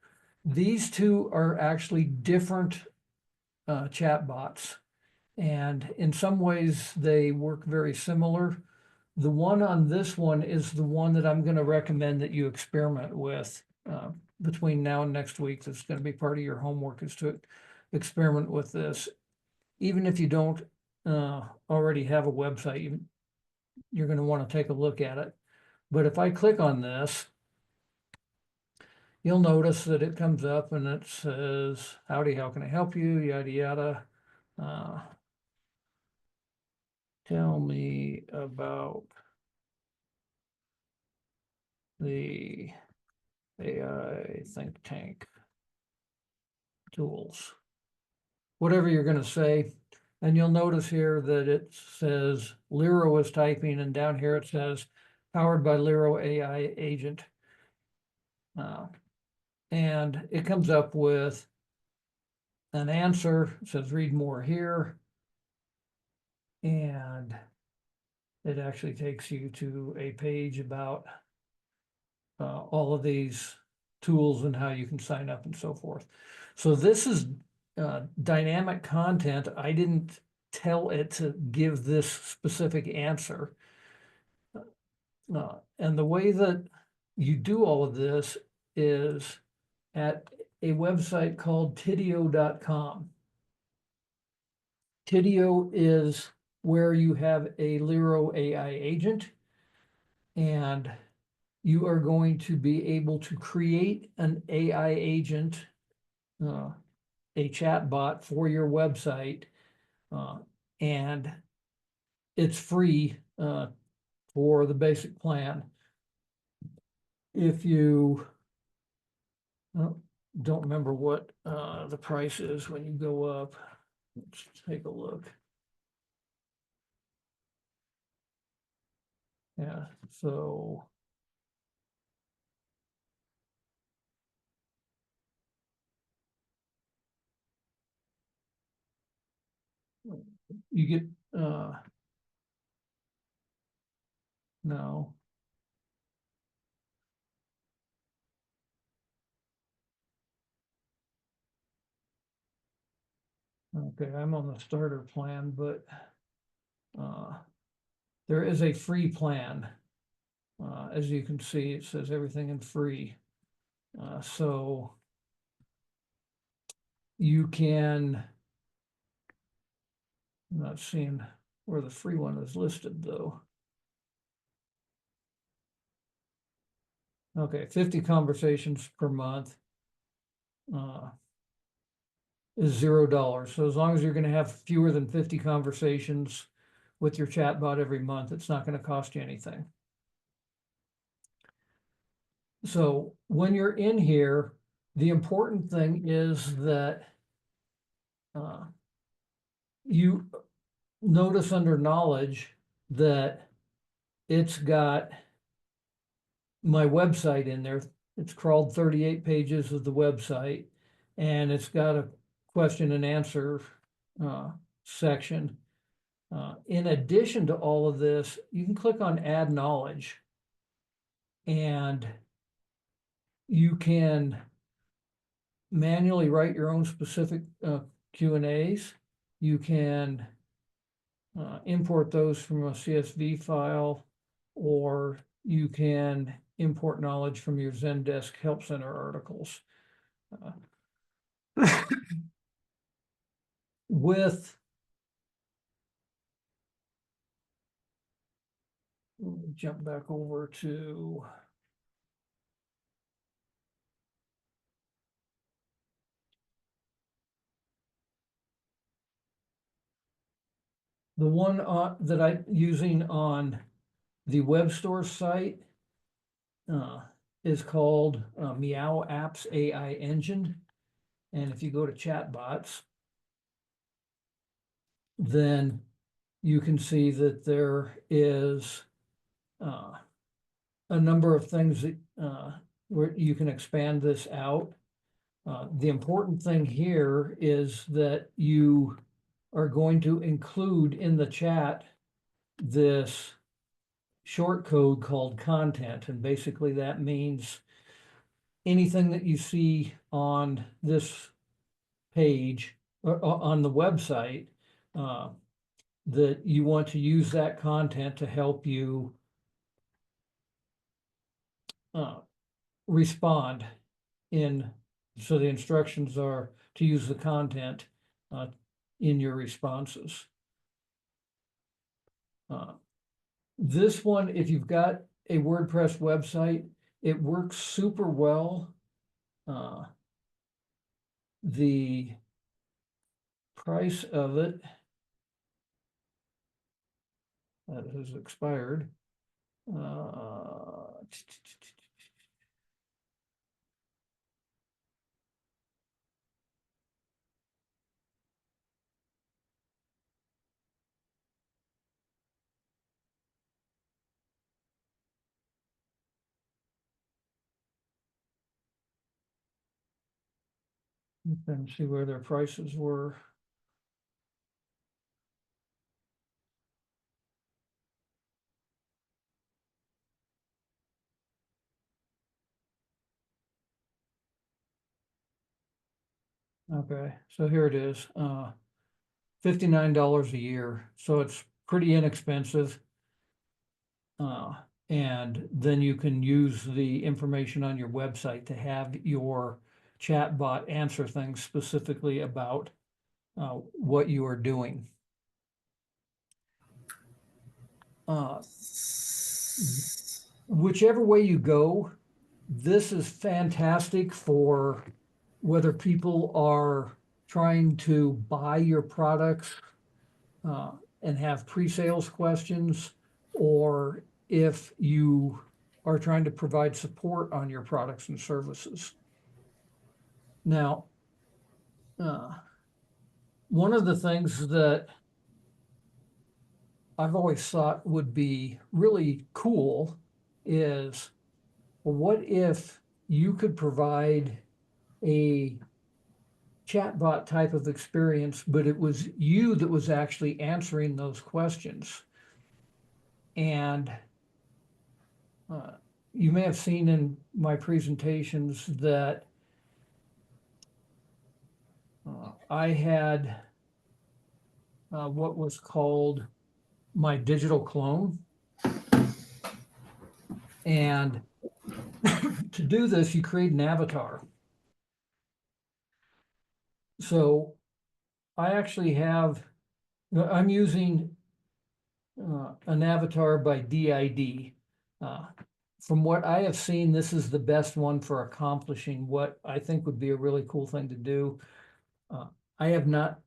These two are actually different chatbots, and in some ways they work very similar. The one on this one is the one that I'm going to recommend that you experiment with between now and next week. That's going to be part of your homework, is to experiment with this. Even if you don't already have a website, you're going to want to take a look at it. But if I click on this, you'll notice that it comes up and it says, howdy, how can I help you? Yada, yada. Tell me about the AI think tank tools. Whatever you're going to say. And you'll notice here that it says Lero is typing, and down here it says powered by Lero AI agent. And it comes up with an answer. It says read more here. And it actually takes you to a page about all of these tools and how you can sign up and so forth. So this is dynamic content. I didn't tell it to give this specific answer. And the way that you do all of this is at a website called Tidio.com. Tidio is where you have a Lero AI agent, and you are going to be able to create an AI agent, a chat bot for your website, and it's free for the basic plan. If you don't remember what the price is when you go up, let's take a look. Yeah, so you get no. Okay, I'm on the starter plan, but there is a free plan. As you can see, it says everything in free. So you can, I'm not seeing where the free one is listed though. Okay, 50 conversations per month is $0. So as long as you're going to have fewer than 50 conversations with your chatbot every month, it's not going to cost you anything. So when you're in here, the important thing is that you notice under knowledge that it's got my website in there. It's crawled 38 pages of the website, and it's got a question and answer section. In addition to all of this, you can click on Add Knowledge, and you can manually write your own specific Q&As. You can import those from a CSV file, or you can import knowledge from your Zendesk Help Center articles. With let me jump back over to the one that I'm using on the web store site is called Meow Apps AI Engine. And if you go to chatbots, then you can see that there is a number of things that where you can expand this out. The important thing here is that you are going to include in the chat this short code called content. And basically that means anything that you see on this page or on the website, that you want to use that content to help you respond in, so the instructions are to use the content in your responses. This one, if you've got a WordPress website, it works super well. The price of it that has expired. And see where their prices were. Okay, so here it is, $59 a year. So it's pretty inexpensive. And then you can use the information on your website to have your chatbot answer things specifically about what you are doing. Whichever way you go, this is fantastic for whether people are trying to buy your products and have pre-sales questions, or if you are trying to provide support on your products and services. Now, one of the things that I've always thought would be really cool is, well, what if you could provide a chatbot type of experience, but it was you that was actually answering those questions? And you may have seen in my presentations that I had what was called my digital clone. And to do this, you create an avatar. So I actually have, I'm using an avatar by DID. From what I have seen, this is the best one for accomplishing what I think would be a really cool thing to do. I have not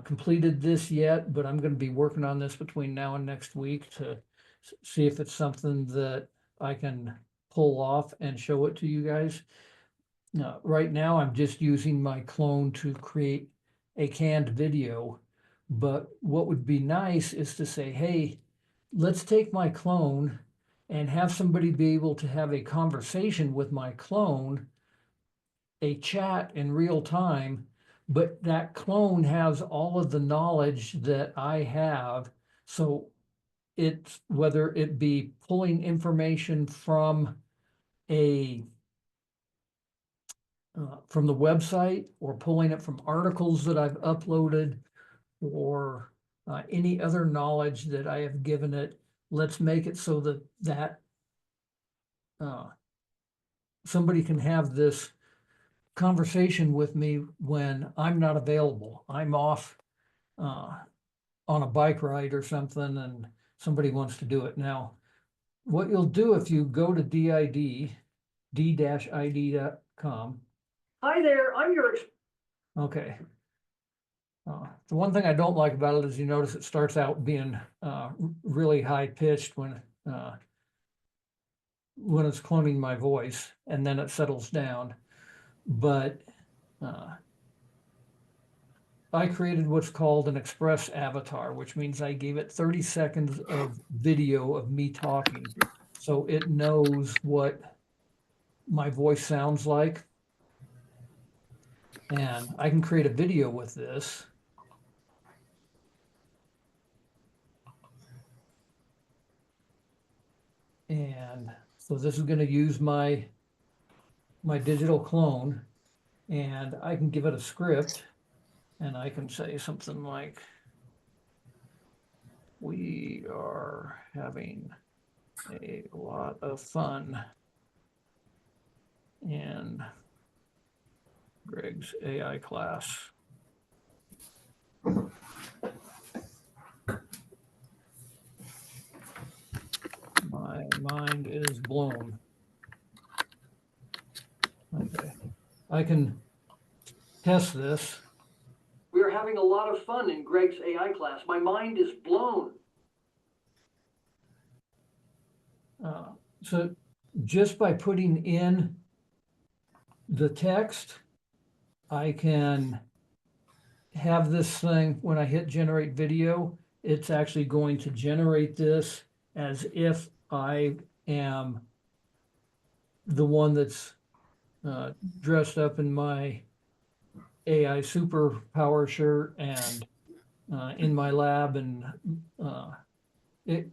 completed this yet, but I'm going to be working on this between now and next week to see if it's something that I can pull off and show it to you guys. Right now, I'm just using my clone to create a canned video. But what would be nice is to say, hey, let's take my clone and have somebody be able to have a conversation with my clone, a chat in real time, but that clone has all of the knowledge that I have. So it's whether it be pulling information from from the website, or pulling it from articles that I've uploaded, or any other knowledge that I have given it. Let's make it so that somebody can have this conversation with me when I'm not available. I'm off on a bike ride or something, and somebody wants to do it. Now, what you'll do if you go to d-id.com. Hi there, I'm your. Okay. The one thing I don't like about it is, you notice it starts out being really high pitched when it's cloning my voice, and then it settles down. But I created what's called an express avatar, which means I gave it 30 seconds of video of me talking, so it knows what my voice sounds like. And I can create a video with this. And so this is going to use my digital clone, and I can give it a script, and I can say something like, we are having a lot of fun in Greg's AI class. My mind is blown. Okay, I can test this. We are having a lot of fun in Greg's AI class. My mind is blown. So just by putting in the text, I can have this thing, when I hit generate video, it's actually going to generate this as if I am the one that's dressed up in my AI superpower shirt and in my lab, and it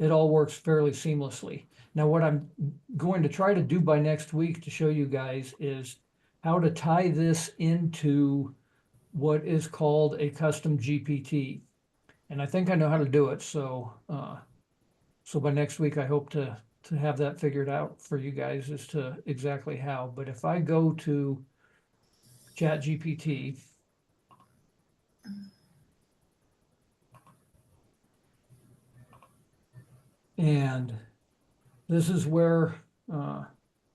all works fairly seamlessly. Now, what I'm going to try to do by next week to show you guys is how to tie this into what is called a custom GPT. And I think I know how to do it. So So by next week, I hope to have that figured out for you guys as to exactly how. But if I go to ChatGPT, and this is where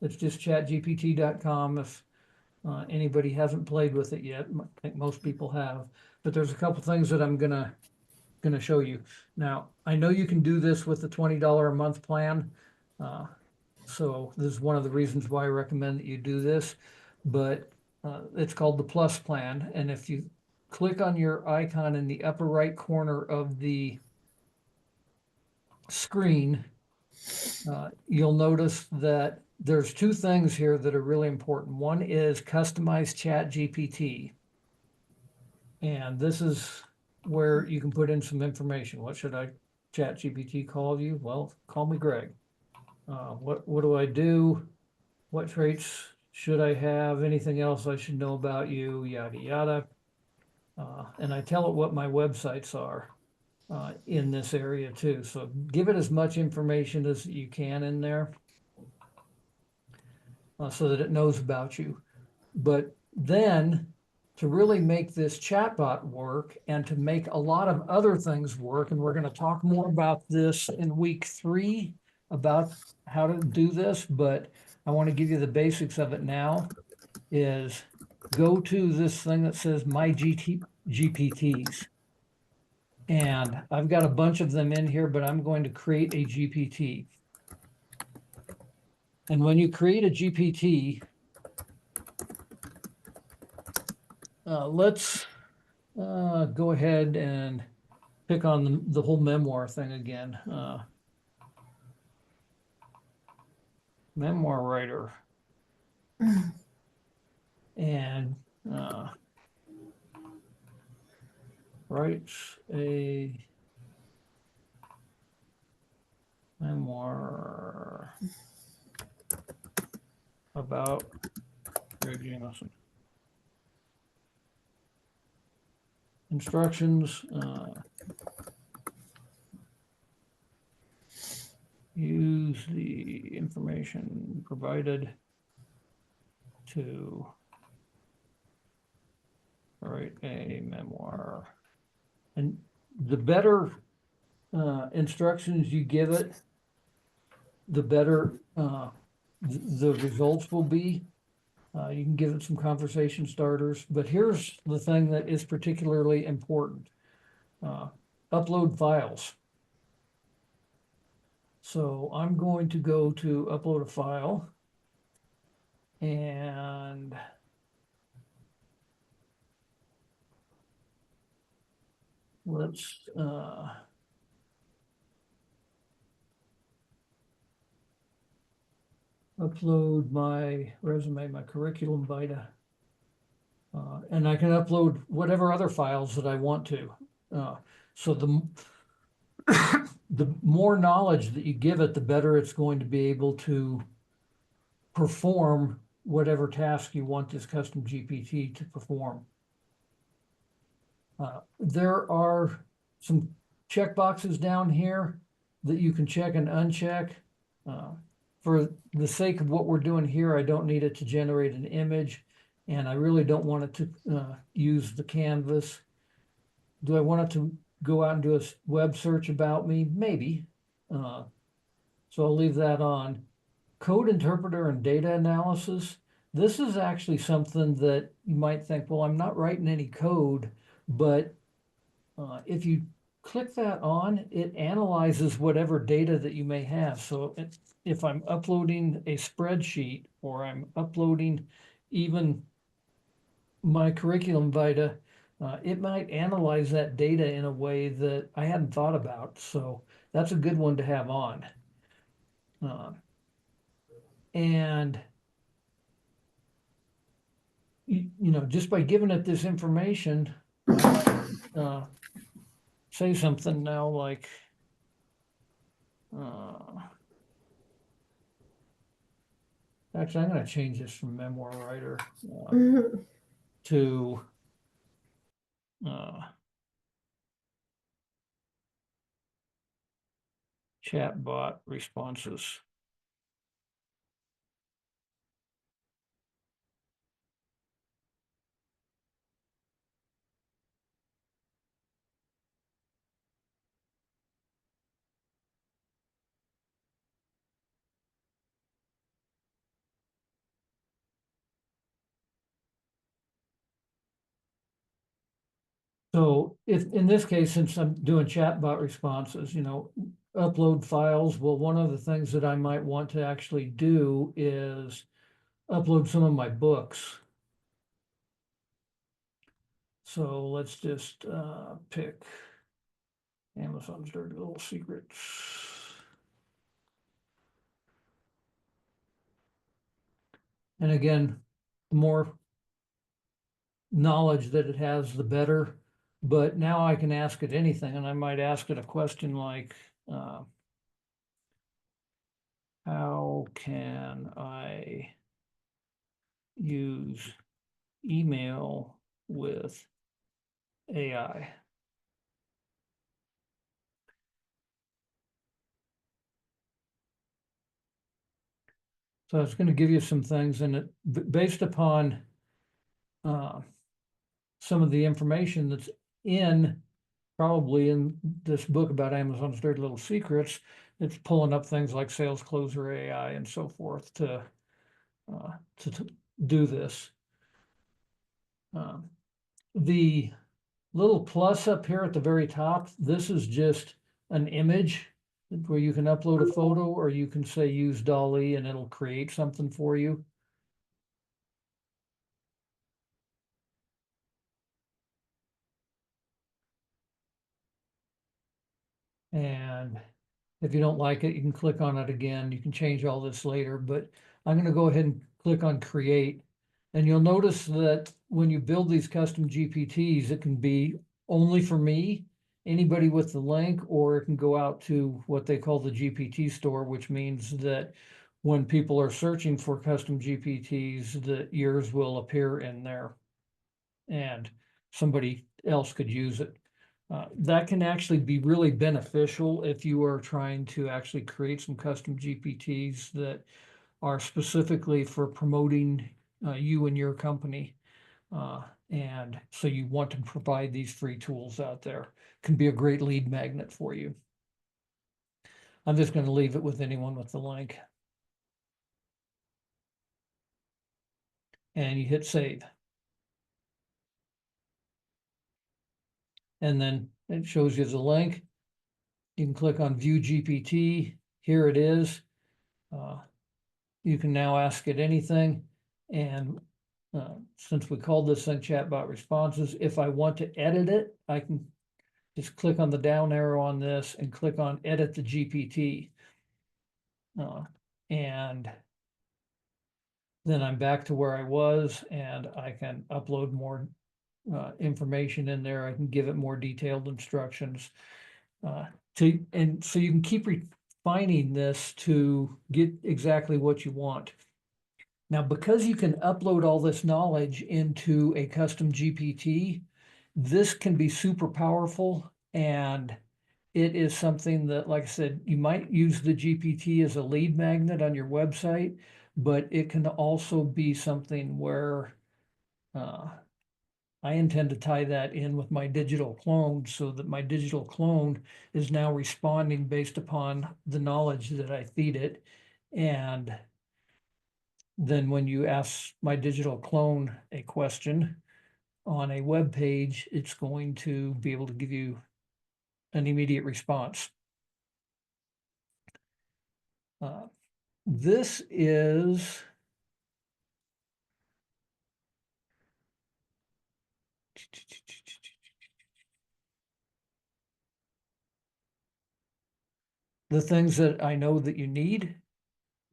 it's just chatgpt.com. If anybody hasn't played with it yet, I think most people have. But there's a couple things that I'm gonna show you. Now, I know you can do this with the $20 a month plan. So this is one of the reasons why I recommend that you do this, but it's called the Plus plan. And if you click on your icon in the upper right corner of the screen, you'll notice that there's two things here that are really important. One is customize Chat GPT. And this is where you can put in some information. What should I Chat GPT call you? Well, call me Greg. What do I do? What traits should I have? Anything else I should know about you? Yada, yada. And I tell it what my websites are in this area too. So give it as much information as you can in there so that it knows about you. But then to really make this chatbot work and to make a lot of other things work, and we're going to talk more about this in week 3 about how to do this, but I want to give you the basics of it now, is go to this thing that says My GPTs. And I've got a bunch of them in here, but I'm going to create a GPT. And when you create a GPT, let's go ahead and pick on the whole memoir thing again. Memoir writer. And writes a memoir about Greg Jamison. Instructions, use the information provided to write a memoir. And the better instructions you give it, the better the results will be. You can give it some conversation starters, but here's the thing that is particularly important. Upload files. So I'm going to go to upload a file, and let's upload my resume, my curriculum vitae. And I can upload whatever other files that I want to. So the more knowledge that you give it, the better it's going to be able to perform whatever task you want this custom GPT to perform. There are some checkboxes down here that you can check and uncheck. For the sake of what we're doing here, I don't need it to generate an image, and I really don't want it to use the canvas. Do I want it to go out and do a web search about me? Maybe. So I'll leave that on. Code interpreter and data analysis. This is actually something that you might think, well, I'm not writing any code, but if you click that on, it analyzes whatever data that you may have. So if I'm uploading a spreadsheet, or I'm uploading even my curriculum vitae, it might analyze that data in a way that I hadn't thought about. So that's a good one to have on. And you know, just by giving it this information, say something now like, actually, I'm going to change this from memoir writer to chatbot responses. So if, in this case, since I'm doing chatbot responses, upload files, well, one of the things that I might want to actually do is upload some of my books. So let's just pick Amazon's Dirty Little Secrets. And again, the more knowledge that it has, the better. But now I can ask it anything, and I might ask it a question like, how can I use email with AI? So it's going to give you some things, and based upon some of the information that's probably in this book about Amazon's Dirty Little Secrets, it's pulling up things like Sales Closer AI and so forth to do this. The little plus up here at the very top, this is just an image where you can upload a photo, or you can say use DALL-E and it'll create something for you. And if you don't like it, you can click on it again. You can change all this later, but I'm going to go ahead and click on create. And you'll notice that when you build these custom GPTs, it can be only for me, anybody with the link, or it can go out to what they call the GPT store, which means that when people are searching for custom GPTs, that yours will appear in there and somebody else could use it. That can actually be really beneficial if you are trying to actually create some custom GPTs that are specifically for promoting you and your company. And so you want to provide these free tools out there. Can be a great lead magnet for you. I'm just going to leave it with anyone with the link. And you hit save. And then it shows you the link. You can click on View GPT. Here it is. You can now ask it anything. And since we called this thing chatbot responses, if I want to edit it, I can just click on the down arrow on this and click on edit the GPT. And then I'm back to where I was, and I can upload more information in there. I can give it more detailed instructions. And so you can keep refining this to get exactly what you want. Now, because you can upload all this knowledge into a custom GPT, this can be super powerful, and it is something that, like I said, you might use the GPT as a lead magnet on your website, but it can also be something where I intend to tie that in with my digital clone so that my digital clone is now responding based upon the knowledge that I feed it. And then when you ask my digital clone a question on a web page, it's going to be able to give you an immediate response. This is the things that I know that you need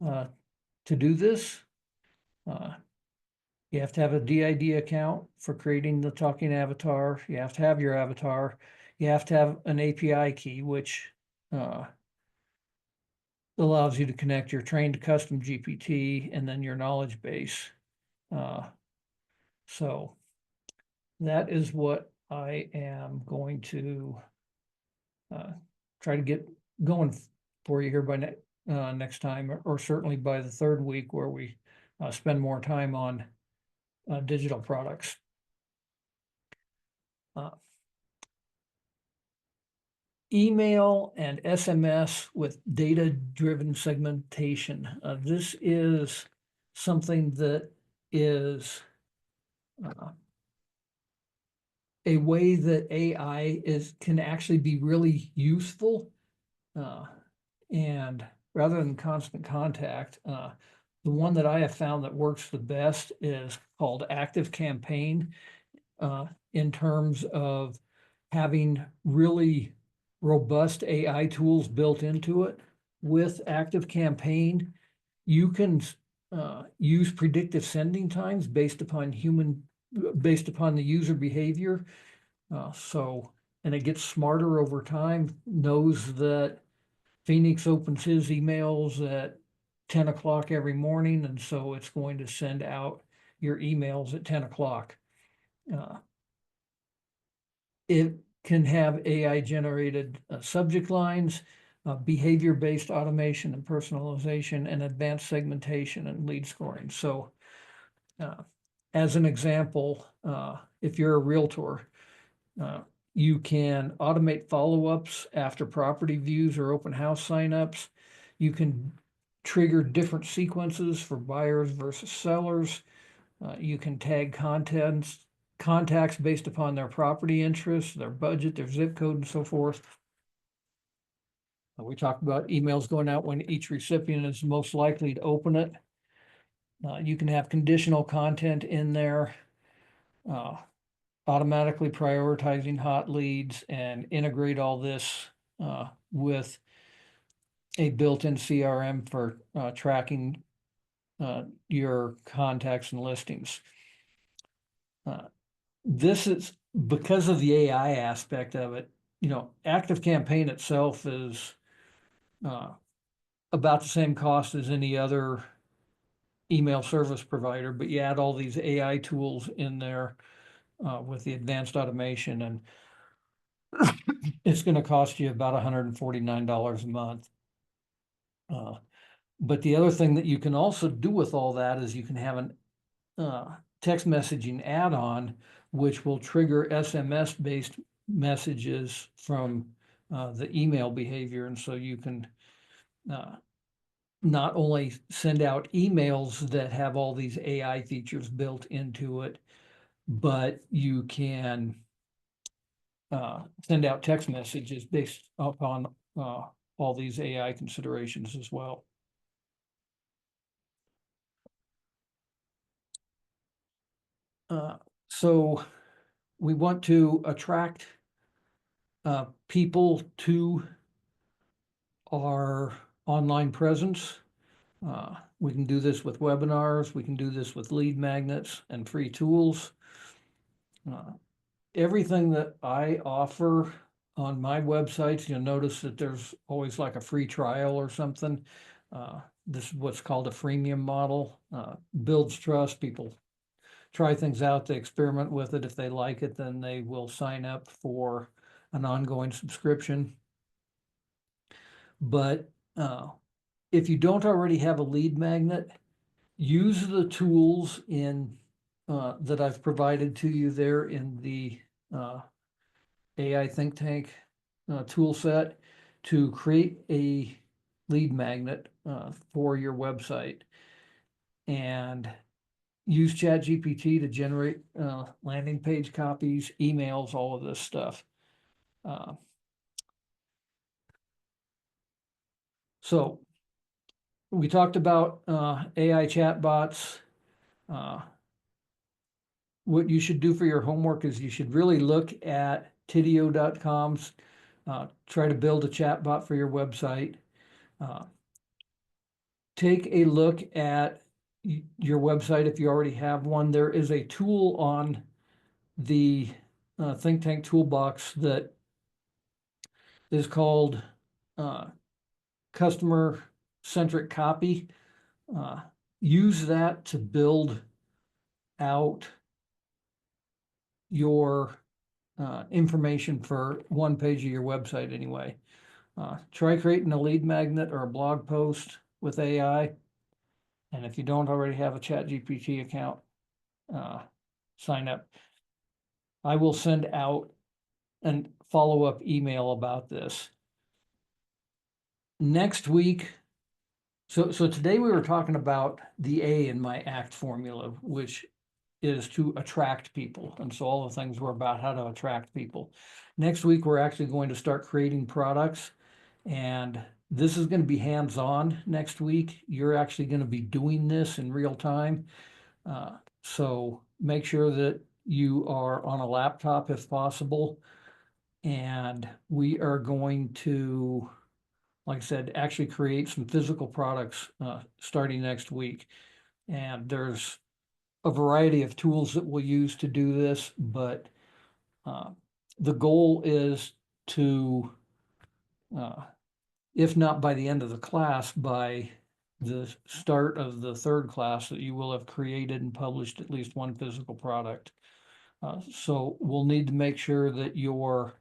to do this. You have to have a DID account for creating the talking avatar. You have to have your avatar. You have to have an API key, which allows you to connect your trained custom GPT and then your knowledge base. So that is what I am going to try to get going for you here by next time, or certainly by the third week where we spend more time on digital products. Email and SMS with data-driven segmentation. This is something that is a way that AI can actually be really useful. And rather than constant contact, the one that I have found that works the best is called Active Campaign, in terms of having really robust AI tools built into it. With Active Campaign, you can use predictive sending times based upon the user behavior. And it gets smarter over time, knows that Phoenix opens his emails at 10 o'clock every morning, and so it's going to send out your emails at 10 o'clock. It can have AI generated subject lines, behavior-based automation and personalization, and advanced segmentation and lead scoring. So as an example, if you're a realtor, you can automate follow-ups after property views or open house signups. You can trigger different sequences for buyers versus sellers. You can tag contacts based upon their property interests, their budget, their zip code, and so forth. We talked about emails going out when each recipient is most likely to open it. You can have conditional content in there, automatically prioritizing hot leads, and integrate all this with a built-in CRM for tracking your contacts and listings. This is because of the AI aspect of it. Active Campaign itself is about the same cost as any other email service provider, but you add all these AI tools in there with the advanced automation, and it's going to cost you about $149 a month. But the other thing that you can also do with all that is you can have an text messaging add-on, which will trigger SMS-based messages from the email behavior. And so you can not only send out emails that have all these AI features built into it, but you can send out text messages based upon all these AI considerations as well. So we want to attract people to our online presence. We can do this with webinars. We can do this with lead magnets and free tools. Everything that I offer on my websites, you'll notice that there's always like a free trial or something. This is what's called a freemium model. Builds trust. People try things out, they experiment with it. If they like it, then they will sign up for an ongoing subscription. But if you don't already have a lead magnet, use the tools that I've provided to you there in the AI Think Tank tool set to create a lead magnet for your website, and use ChatGPT to generate landing page copies, emails, all of this stuff. So we talked about AI chatbots. What you should do for your homework is you should really look at Tidio.com's, try to build a chatbot for your website. Take a look at your website if you already have one. There is a tool on the Think Tank toolbox that is called customer centric copy. Use that to build out your information for one page of your website anyway. Try creating a lead magnet or a blog post with AI. And if you don't already have a ChatGPT account, sign up. I will send out a follow-up email about this. Next week, so today we were talking about the A in my ACT formula, which is to attract people. And so all the things were about how to attract people. Next week, we're actually going to start creating products. And this is going to be hands-on next week. You're actually going to be doing this in real time. So make sure that you are on a laptop if possible. And we are going to, like I said, actually create some physical products starting next week. And there's a variety of tools that we'll use to do this, but the goal is to, if not by the end of the class, by the start of the third class, that you will have created and published at least one physical product. So we'll need to make sure that your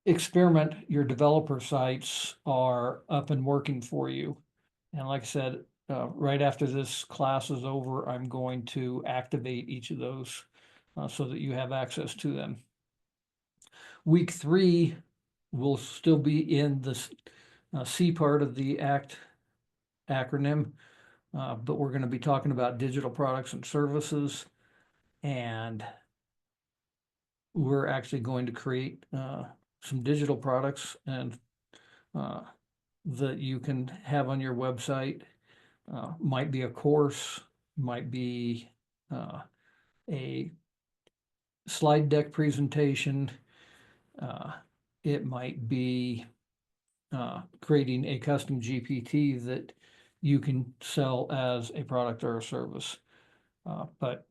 experiment, your developer sites are up and working for you. And like I said, right after this class is over, I'm going to activate each of those so that you have access to them. Week 3 will still be in the C part of the ACT acronym, but we're going to be talking about digital products and services, and we're actually going to create some digital products and that you can have on your website. Might be a course, might be a slide deck presentation. It might be creating a custom GPT that you can sell as a product or a service. But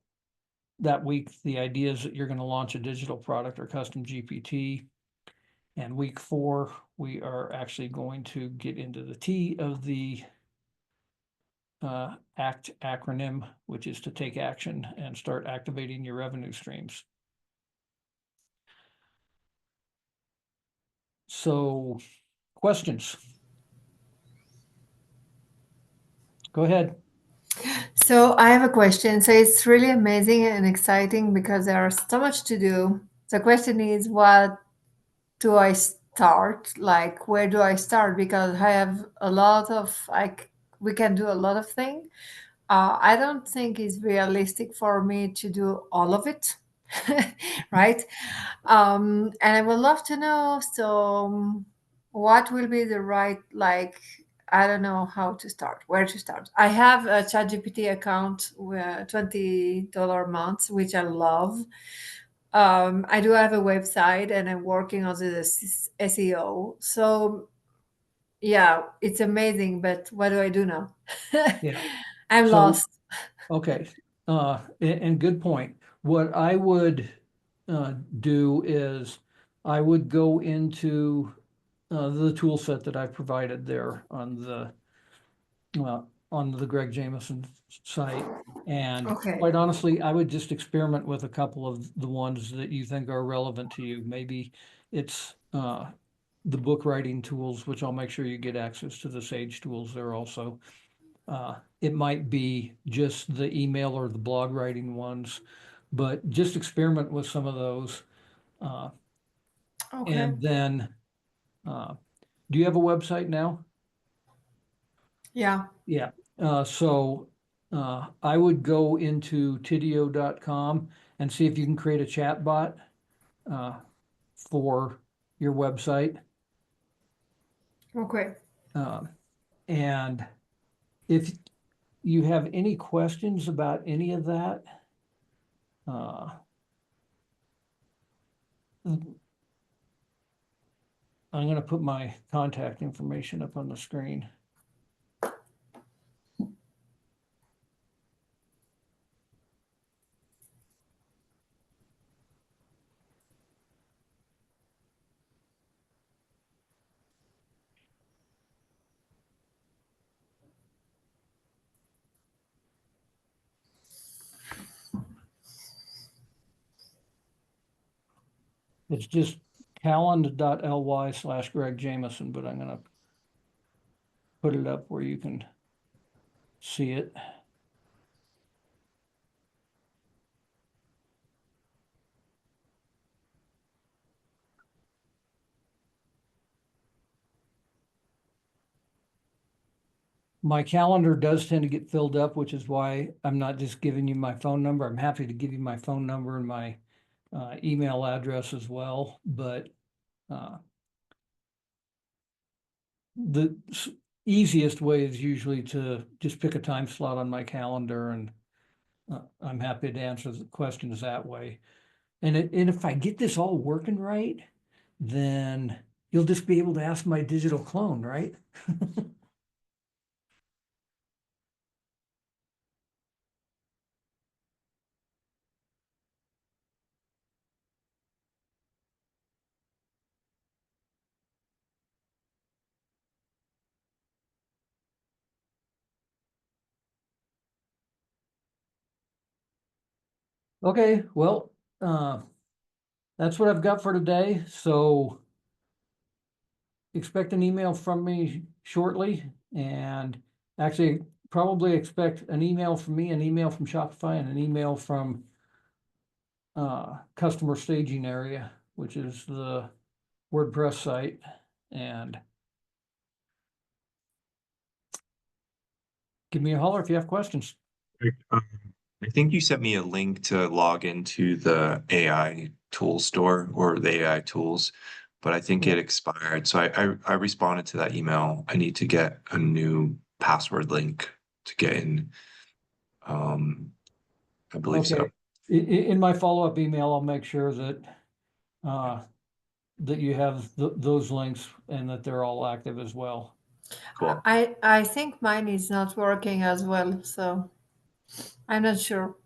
that week, the idea is that you're going to launch a digital product or custom GPT. And week 4, we are actually going to get into the T of the ACT acronym, which is to take action and start activating your revenue streams. So, questions? Go ahead. So I have a question. So it's really amazing and exciting because there's so much to do. The question is, what do I start? Like, where do I start? Because I have a lot of, like, we can do a lot of things. I don't think it's realistic for me to do all of it, right? And I would love to know, so what will be the right, like, I don't know how to start, where to start. I have a ChatGPT account with $20 months, which I love. I do have a website and I'm working on the SEO. So yeah, it's amazing, but what do I do now? Yeah. I'm So, lost. okay, and good point. What I would do is I would go into the tool set that I provided there on the Greg Jameson site. And Okay. quite honestly, I would just experiment with a couple of the ones that you think are relevant to you. Maybe it's the book writing tools, which I'll make sure you get access to the Sage tools there also. It might be just the email or the blog writing ones, but just experiment with some of those. Okay. And then, do you have a website now? Yeah. Yeah. So I would go into tidio.com and see if you can create a chat bot for your website. Okay. And if you have any questions about any of that, I'm going to put my contact information up on the screen. It's just calend.ly/Greg Jameson, but I'm gonna put it up where you can see it. My calendar does tend to get filled up, which is why I'm not just giving you my phone number. I'm happy to give you my phone number and my email address as well, but the easiest way is usually to just pick a time slot on my calendar, and I'm happy to answer the questions that way. And if I get this all working right, then you'll just be able to ask my digital clone, right? Okay, well, that's what I've got for today. So expect an email from me shortly, and actually probably expect an email from me, an email from Shopify, and an email from customer staging area, which is the WordPress site. And give me a holler if you have questions. I think you sent me a link to log into the AI tool store or the AI tools, but I think it expired. So I responded to that email. I need to get a new password link to get in. I believe so. Okay. In my follow-up email, I'll make sure that that you have those links and that they're all active as well. Cool. I think mine is not working as well, so I'm not sure.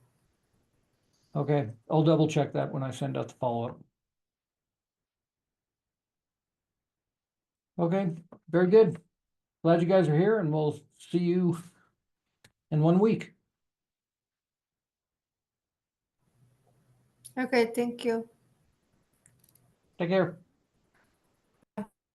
Okay, I'll double check that when I send out the follow-up. Okay, very good. Glad you guys are here, and we'll see you in 1 week. Okay, thank you. Take care.